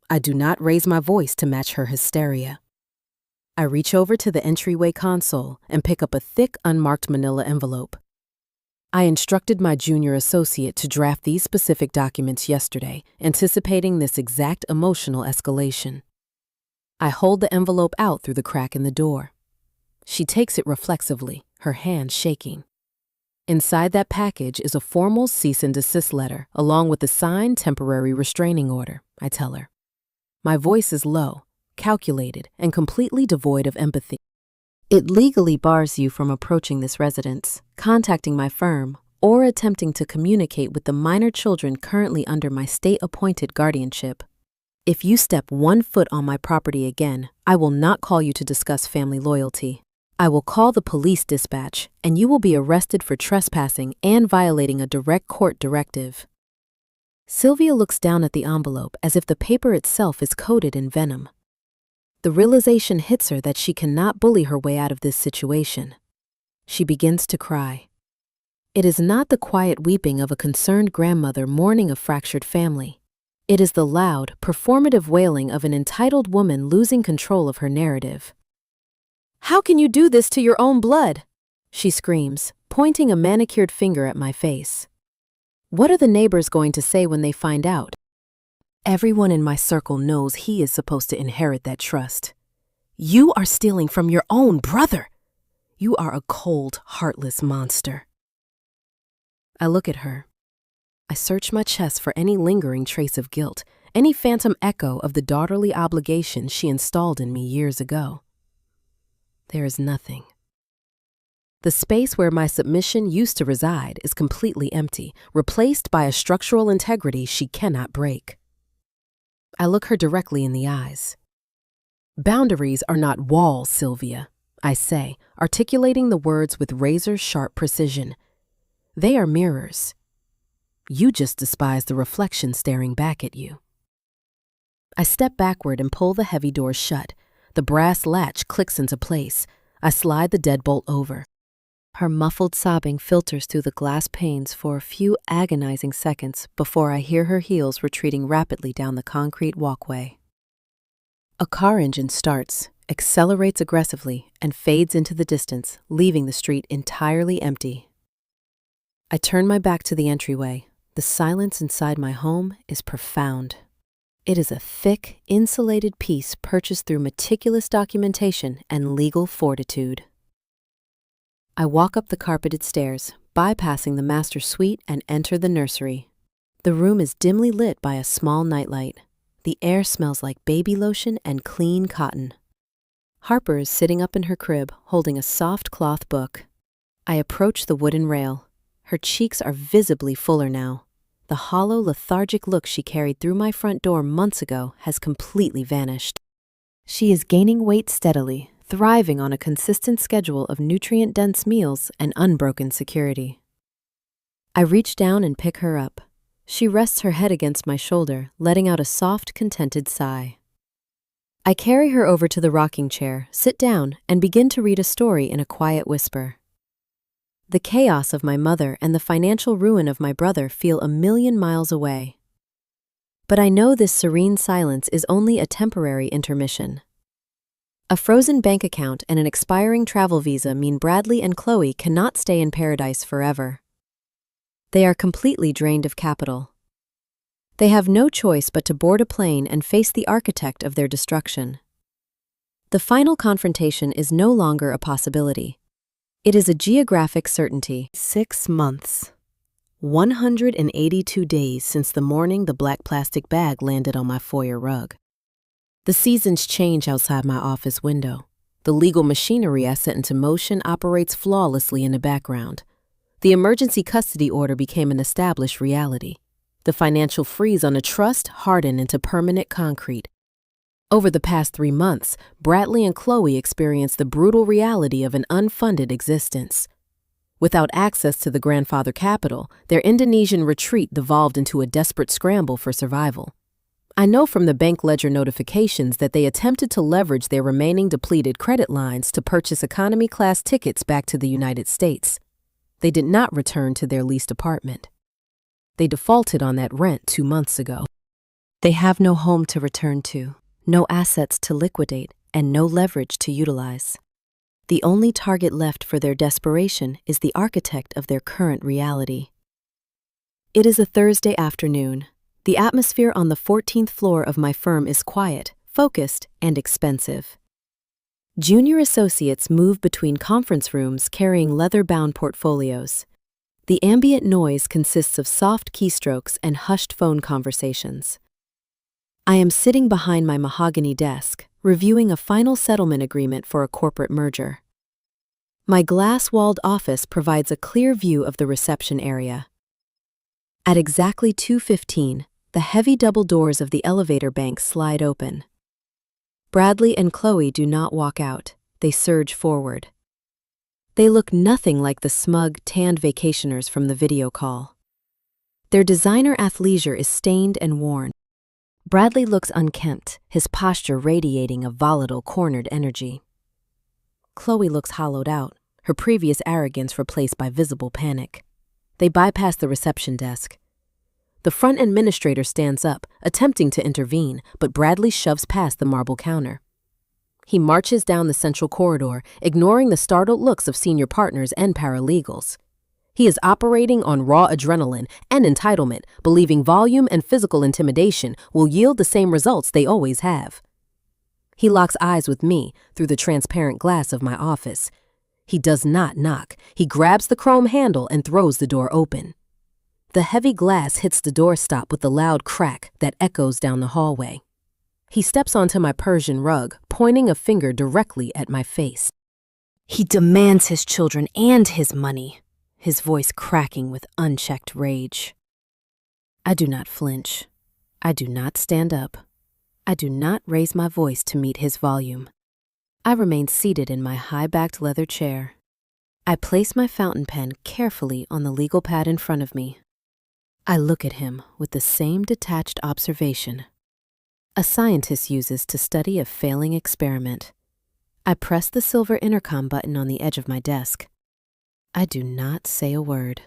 I do not raise my voice to match her hysteria. I reach over to the entryway console and pick up a thick, unmarked manila envelope. I instructed my junior associate to draft these specific documents yesterday, anticipating this exact emotional escalation. I hold the envelope out through the crack in the door. She takes it reflexively, her hand shaking. Inside that package is a formal cease and desist letter, along with a signed temporary restraining order, I tell her. My voice is low, calculated, and completely devoid of empathy. It legally bars you from approaching this residence, contacting my firm, or attempting to communicate with the minor children currently under my state-appointed guardianship. If you step 1 foot on my property again, I will not call you to discuss family loyalty. I will call the police dispatch, and you will be arrested for trespassing and violating a direct court directive. Sylvia looks down at the envelope as if the paper itself is coated in venom. The realization hits her that she cannot bully her way out of this situation. She begins to cry. It is not the quiet weeping of a concerned grandmother mourning a fractured family. It is the loud, performative wailing of an entitled woman losing control of her narrative. "How can you do this to your own blood?" she screams, pointing a manicured finger at my face. "What are the neighbors going to say when they find out? Everyone in my circle knows he is supposed to inherit that trust. You are stealing from your own brother. You are a cold, heartless monster." I look at her. I search my chest for any lingering trace of guilt, any phantom echo of the daughterly obligation she installed in me years ago. There is nothing. The space where my submission used to reside is completely empty, replaced by a structural integrity she cannot break. I look her directly in the eyes. "Boundaries are not walls, Sylvia," I say, articulating the words with razor-sharp precision. "They are mirrors. You just despise the reflection staring back at you." I step backward and pull the heavy door shut. The brass latch clicks into place. I slide the deadbolt over. Her muffled sobbing filters through the glass panes for a few agonizing seconds before I hear her heels retreating rapidly down the concrete walkway. A car engine starts, accelerates aggressively, and fades into the distance, leaving the street entirely empty. I turn my back to the entryway. The silence inside my home is profound. It is a thick, insulated piece purchased through meticulous documentation and legal fortitude. I walk up the carpeted stairs, bypassing the master suite, and enter the nursery. The room is dimly lit by a small nightlight. The air smells like baby lotion and clean cotton. Harper is sitting up in her crib, holding a soft cloth book. I approach the wooden rail. Her cheeks are visibly fuller now. The hollow, lethargic look she carried through my front door months ago has completely vanished. She is gaining weight steadily, thriving on a consistent schedule of nutrient-dense meals and unbroken security. I reach down and pick her up. She rests her head against my shoulder, letting out a soft, contented sigh. I carry her over to the rocking chair, sit down, and begin to read a story in a quiet whisper. The chaos of my mother and the financial ruin of my brother feel 1,000,000 miles away. But I know this serene silence is only a temporary intermission. A frozen bank account and an expiring travel visa mean Bradley and Chloe cannot stay in paradise forever. They are completely drained of capital. They have no choice but to board a plane and face the architect of their destruction. The final confrontation is no longer a possibility. It is a geographic certainty. 6 months. 182 days since the morning the black plastic bag landed on my foyer rug. The seasons change outside my office window. The legal machinery I set into motion operates flawlessly in the background. The emergency custody order became an established reality. The financial freeze on a trust hardened into permanent concrete. Over the past 3 months, Bradley and Chloe experienced the brutal reality of an unfunded existence. Without access to the grandfather capital, their Indonesian retreat devolved into a desperate scramble for survival. I know from the bank ledger notifications that they attempted to leverage their remaining depleted credit lines to purchase economy-class tickets back to the United States. They did not return to their leased apartment. They defaulted on that rent 2 months ago. They have no home to return to, no assets to liquidate, and no leverage to utilize. The only target left for their desperation is the architect of their current reality. It is a Thursday afternoon. The atmosphere on the 14th floor of my firm is quiet, focused, and expensive. Junior associates move between conference rooms carrying leather-bound portfolios. The ambient noise consists of soft keystrokes and hushed phone conversations. I am sitting behind my mahogany desk, reviewing a final settlement agreement for a corporate merger. My glass-walled office provides a clear view of the reception area. At exactly 2:15, the heavy double doors of the elevator bank slide open. Bradley and Chloe do not walk out, they surge forward. They look nothing like the smug, tanned vacationers from the video call. Their designer athleisure is stained and worn. Bradley looks unkempt, his posture radiating a volatile, cornered energy. Chloe looks hollowed out, her previous arrogance replaced by visible panic. They bypass the reception desk. The front administrator stands up, attempting to intervene, but Bradley shoves past the marble counter. He marches down the central corridor, ignoring the startled looks of senior partners and paralegals. He is operating on raw adrenaline and entitlement, believing volume and physical intimidation will yield the same results they always have. He locks eyes with me through the transparent glass of my office. He does not knock. He grabs the chrome handle and throws the door open. The heavy glass hits the doorstop with a loud crack that echoes down the hallway. He steps onto my Persian rug, pointing a finger directly at my face. He demands his children and his money, his voice cracking with unchecked rage. I do not flinch. I do not stand up. I do not raise my voice to meet his volume. I remain seated in my high-backed leather chair. I place my fountain pen carefully on the legal pad in front of me. I look at him with the same detached observation a scientist uses to study a failing experiment. I press the silver intercom button on the edge of my desk. I do not say a word.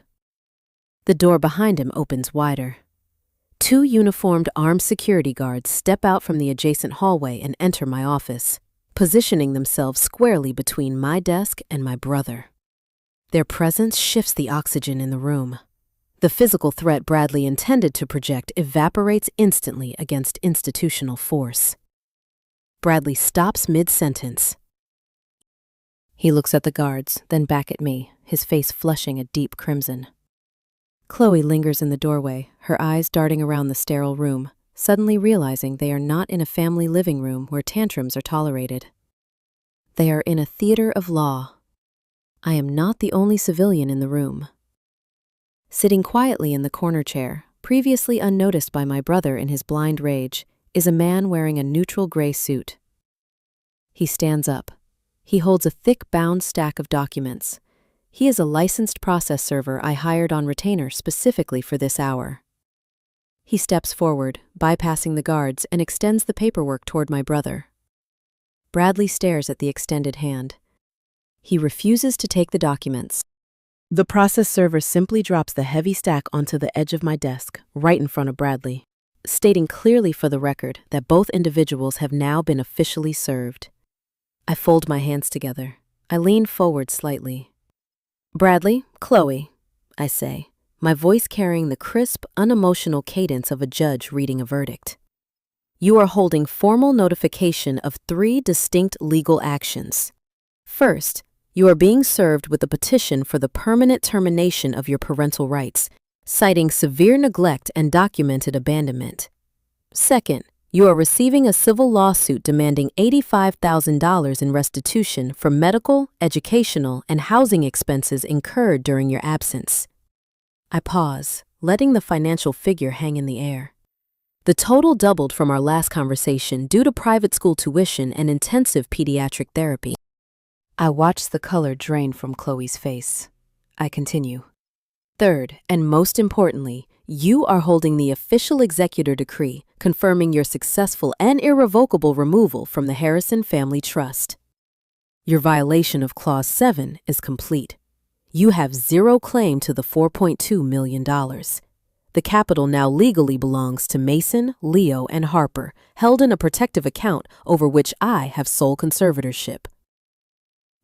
The door behind him opens wider. 2 uniformed armed security guards step out from the adjacent hallway and enter my office, positioning themselves squarely between my desk and my brother. Their presence shifts the oxygen in the room. The physical threat Bradley intended to project evaporates instantly against institutional force. Bradley stops mid-sentence. He looks at the guards, then back at me, his face flushing a deep crimson. Chloe lingers in the doorway, her eyes darting around the sterile room, suddenly realizing they are not in a family living room where tantrums are tolerated. They are in a theater of law. I am not the only civilian in the room. Sitting quietly in the corner chair, previously unnoticed by my brother in his blind rage, is a man wearing a neutral gray suit. He stands up. He holds a thick bound stack of documents. He is a licensed process server I hired on retainer specifically for this hour. He steps forward, bypassing the guards, and extends the paperwork toward my brother. Bradley stares at the extended hand. He refuses to take the documents. The process server simply drops the heavy stack onto the edge of my desk, right in front of Bradley, stating clearly for the record that both individuals have now been officially served. I fold my hands together. I lean forward slightly. Bradley, Chloe, I say, my voice carrying the crisp, unemotional cadence of a judge reading a verdict. You are holding formal notification of 3 distinct legal actions. First, you are being served with a petition for the permanent termination of your parental rights, citing severe neglect and documented abandonment. Second, You are receiving a civil lawsuit demanding $85,000 in restitution for medical, educational, and housing expenses incurred during your absence. I pause, letting the financial figure hang in the air. The total doubled from our last conversation due to private school tuition and intensive pediatric therapy. I watched the color drain from Chloe's face. I continue. Third, and most importantly, you are holding the official executor decree confirming your successful and irrevocable removal from the Harrison Family Trust. Your violation of Clause 7 is complete. You have zero claim to the $4.2 million. The capital now legally belongs to Mason, Leo, and Harper, held in a protective account over which I have sole conservatorship.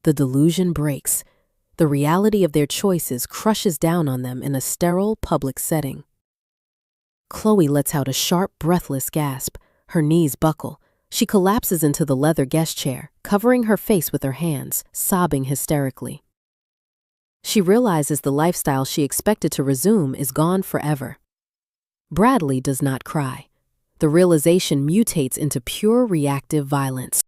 The delusion breaks. The reality of their choices crushes down on them in a sterile public setting. Chloe lets out a sharp, breathless gasp. Her knees buckle. She collapses into the leather guest chair, covering her face with her hands, sobbing hysterically. She realizes the lifestyle she expected to resume is gone forever. Bradley does not cry. The realization mutates into pure reactive violence.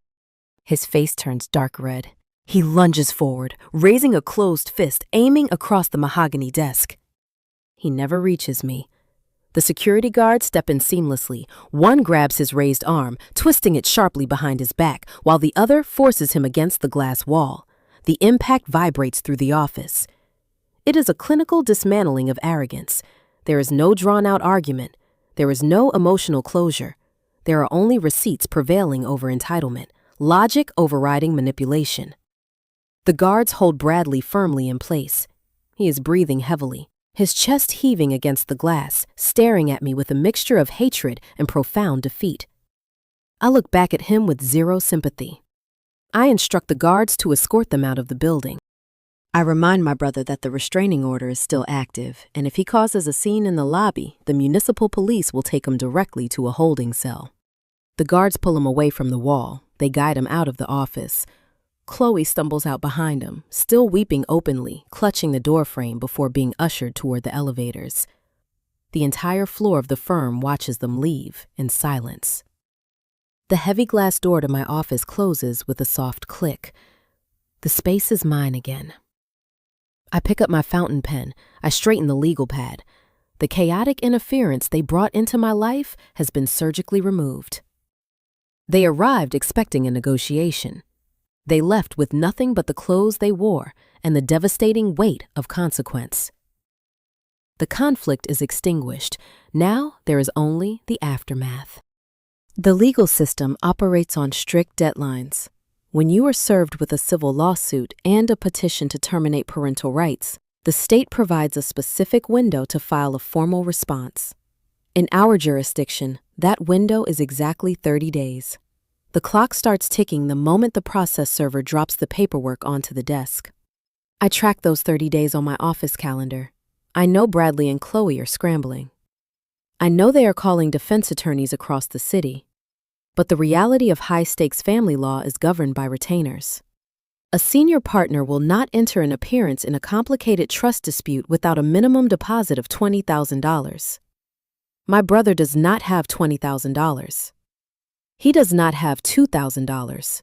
His face turns dark red. He lunges forward, raising a closed fist, aiming across the mahogany desk. He never reaches me. The security guards step in seamlessly. One grabs his raised arm, twisting it sharply behind his back, while the other forces him against the glass wall. The impact vibrates through the office. It is a clinical dismantling of arrogance. There is no drawn-out argument. There is no emotional closure. There are only receipts prevailing over entitlement, logic overriding manipulation. The guards hold Bradley firmly in place. He is breathing heavily, his chest heaving against the glass, staring at me with a mixture of hatred and profound defeat. I look back at him with zero sympathy. I instruct the guards to escort them out of the building. I remind my brother that the restraining order is still active, and if he causes a scene in the lobby, the municipal police will take him directly to a holding cell. The guards pull him away from the wall. They guide him out of the office. Chloe stumbles out behind him, still weeping openly, clutching the doorframe before being ushered toward the elevators. The entire floor of the firm watches them leave in silence. The heavy glass door to my office closes with a soft click. The space is mine again. I pick up my fountain pen. I straighten the legal pad. The chaotic interference they brought into my life has been surgically removed. They arrived expecting a negotiation. They left with nothing but the clothes they wore and the devastating weight of consequence. The conflict is extinguished. Now there is only the aftermath. The legal system operates on strict deadlines. When you are served with a civil lawsuit and a petition to terminate parental rights, the state provides a specific window to file a formal response. In our jurisdiction, that window is exactly 30 days. The clock starts ticking the moment the process server drops the paperwork onto the desk. I track those 30 days on my office calendar. I know Bradley and Chloe are scrambling. I know they are calling defense attorneys across the city. But the reality of high-stakes family law is governed by retainers. A senior partner will not enter an appearance in a complicated trust dispute without a minimum deposit of $20,000. My brother does not have $20,000. He does not have $2,000.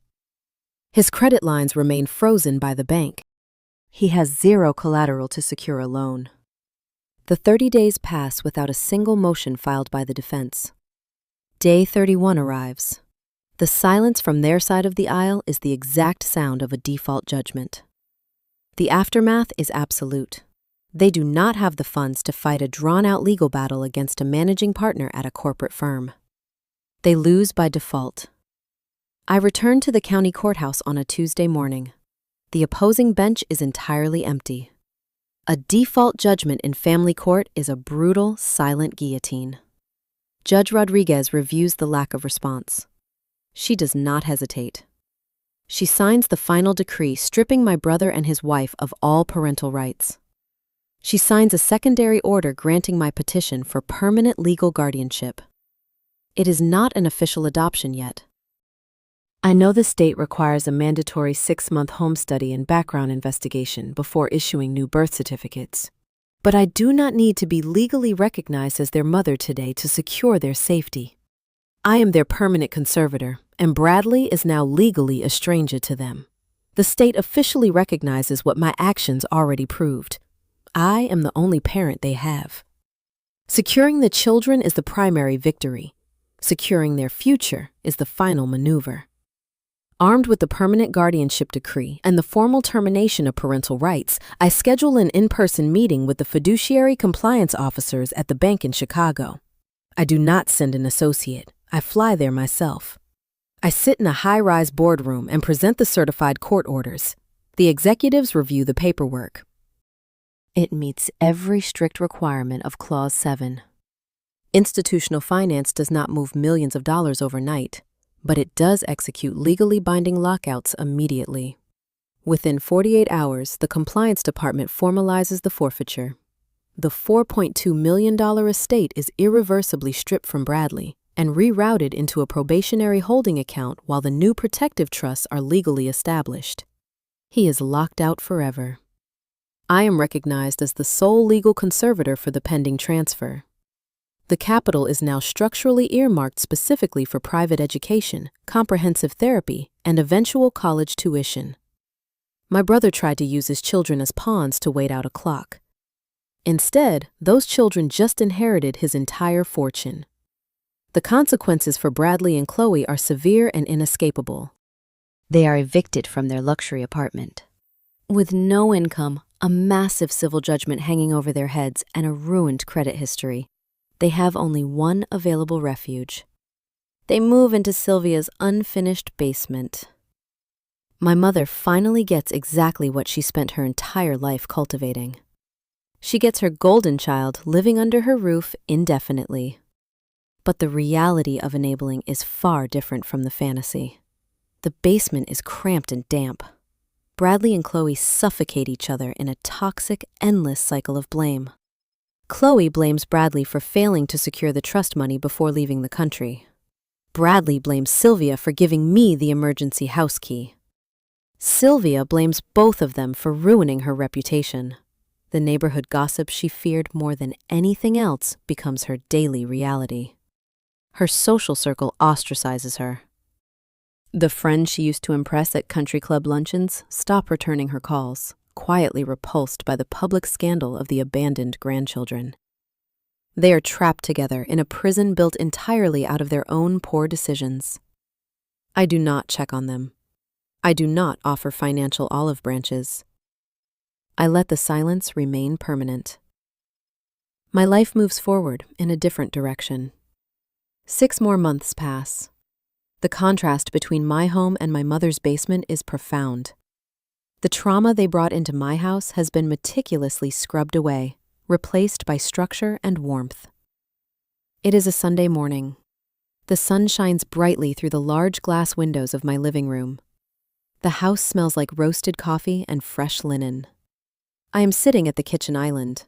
His credit lines remain frozen by the bank. He has zero collateral to secure a loan. The 30 days pass without a single motion filed by the defense. Day 31 arrives. The silence from their side of the aisle is the exact sound of a default judgment. The aftermath is absolute. They do not have the funds to fight a drawn-out legal battle against a managing partner at a corporate firm. They lose by default. I return to the county courthouse on a Tuesday morning. The opposing bench is entirely empty. A default judgment in family court is a brutal, silent guillotine. Judge Rodriguez reviews the lack of response. She does not hesitate. She signs the final decree stripping my brother and his wife of all parental rights. She signs a secondary order granting my petition for permanent legal guardianship. It is not an official adoption yet. I know the state requires a mandatory 6-month home study and background investigation before issuing new birth certificates. But I do not need to be legally recognized as their mother today to secure their safety. I am their permanent conservator, and Bradley is now legally a stranger to them. The state officially recognizes what my actions already proved. I am the only parent they have. Securing the children is the primary victory. Securing their future is the final maneuver. Armed with the permanent guardianship decree and the formal termination of parental rights, I schedule an in-person meeting with the fiduciary compliance officers at the bank in Chicago. I do not send an associate. I fly there myself. I sit in a high-rise boardroom and present the certified court orders. The executives review the paperwork. It meets every strict requirement of Clause 7. Institutional finance does not move millions of dollars overnight, but it does execute legally binding lockouts immediately. Within 48 hours, the compliance department formalizes the forfeiture. The $4.2 million estate is irreversibly stripped from Bradley and rerouted into a probationary holding account while the new protective trusts are legally established. He is locked out forever. I am recognized as the sole legal conservator for the pending transfer. The capital is now structurally earmarked specifically for private education, comprehensive therapy, and eventual college tuition. My brother tried to use his children as pawns to wait out a clock. Instead, those children just inherited his entire fortune. The consequences for Bradley and Chloe are severe and inescapable. They are evicted from their luxury apartment. With no income, a massive civil judgment hanging over their heads, and a ruined credit history, they have only one available refuge. They move into Sylvia's unfinished basement. My mother finally gets exactly what she spent her entire life cultivating. She gets her golden child living under her roof indefinitely. But the reality of enabling is far different from the fantasy. The basement is cramped and damp. Bradley and Chloe suffocate each other in a toxic, endless cycle of blame. Chloe blames Bradley for failing to secure the trust money before leaving the country. Bradley blames Sylvia for giving me the emergency house key. Sylvia blames both of them for ruining her reputation. The neighborhood gossip she feared more than anything else becomes her daily reality. Her social circle ostracizes her. The friends she used to impress at country club luncheons stop returning her calls, quietly repulsed by the public scandal of the abandoned grandchildren. They are trapped together in a prison built entirely out of their own poor decisions. I do not check on them. I do not offer financial olive branches. I let the silence remain permanent. My life moves forward in a different direction. 6 more months pass. The contrast between my home and my mother's basement is profound. The trauma they brought into my house has been meticulously scrubbed away, replaced by structure and warmth. It is a Sunday morning. The sun shines brightly through the large glass windows of my living room. The house smells like roasted coffee and fresh linen. I am sitting at the kitchen island.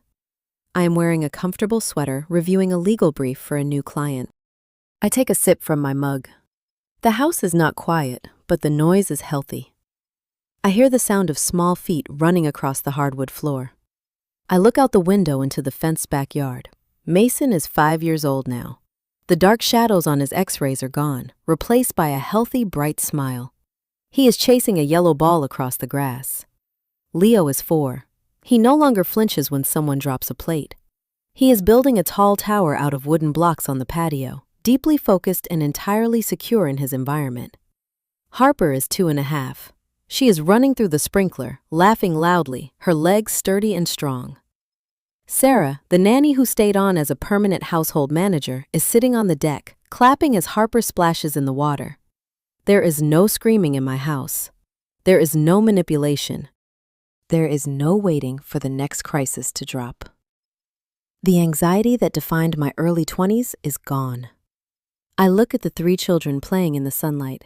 I am wearing a comfortable sweater, reviewing a legal brief for a new client. I take a sip from my mug. The house is not quiet, but the noise is healthy. I hear the sound of small feet running across the hardwood floor. I look out the window into the fenced backyard. Mason is 5 years old now. The dark shadows on his x-rays are gone, replaced by a healthy, bright smile. He is chasing a yellow ball across the grass. Leo is 4. He no longer flinches when someone drops a plate. He is building a tall tower out of wooden blocks on the patio, deeply focused and entirely secure in his environment. Harper is 2.5. She is running through the sprinkler, laughing loudly, her legs sturdy and strong. Sarah, the nanny who stayed on as a permanent household manager, is sitting on the deck, clapping as Harper splashes in the water. There is no screaming in my house. There is no manipulation. There is no waiting for the next crisis to drop. The anxiety that defined my early 20s is gone. I look at the 3 children playing in the sunlight.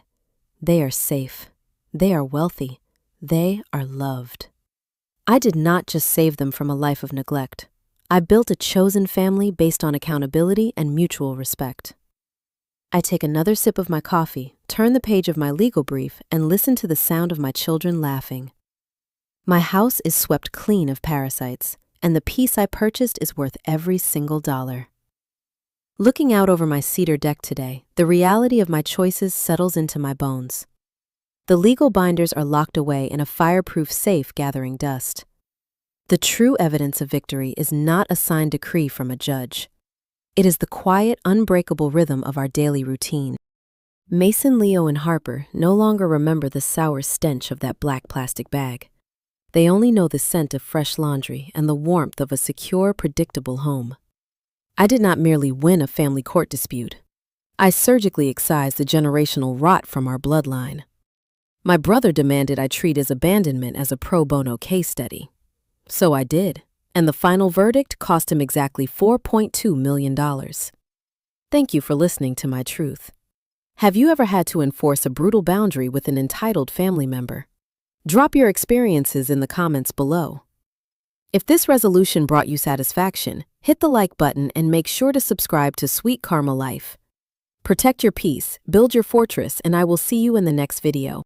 They are safe. They are wealthy. They are loved. I did not just save them from a life of neglect. I built a chosen family based on accountability and mutual respect. I take another sip of my coffee, turn the page of my legal brief, and listen to the sound of my children laughing. My house is swept clean of parasites, and the peace I purchased is worth every single dollar. Looking out over my cedar deck today, the reality of my choices settles into my bones. The legal binders are locked away in a fireproof safe gathering dust. The true evidence of victory is not a signed decree from a judge. It is the quiet, unbreakable rhythm of our daily routine. Mason, Leo, and Harper no longer remember the sour stench of that black plastic bag. They only know the scent of fresh laundry and the warmth of a secure, predictable home. I did not merely win a family court dispute. I surgically excised the generational rot from our bloodline. My brother demanded I treat his abandonment as a pro bono case study. So I did, and the final verdict cost him exactly $4.2 million. Thank you for listening to my truth. Have you ever had to enforce a brutal boundary with an entitled family member? Drop your experiences in the comments below. If this resolution brought you satisfaction, hit the like button and make sure to subscribe to Sweet Karma Life. Protect your peace, build your fortress, and I will see you in the next video.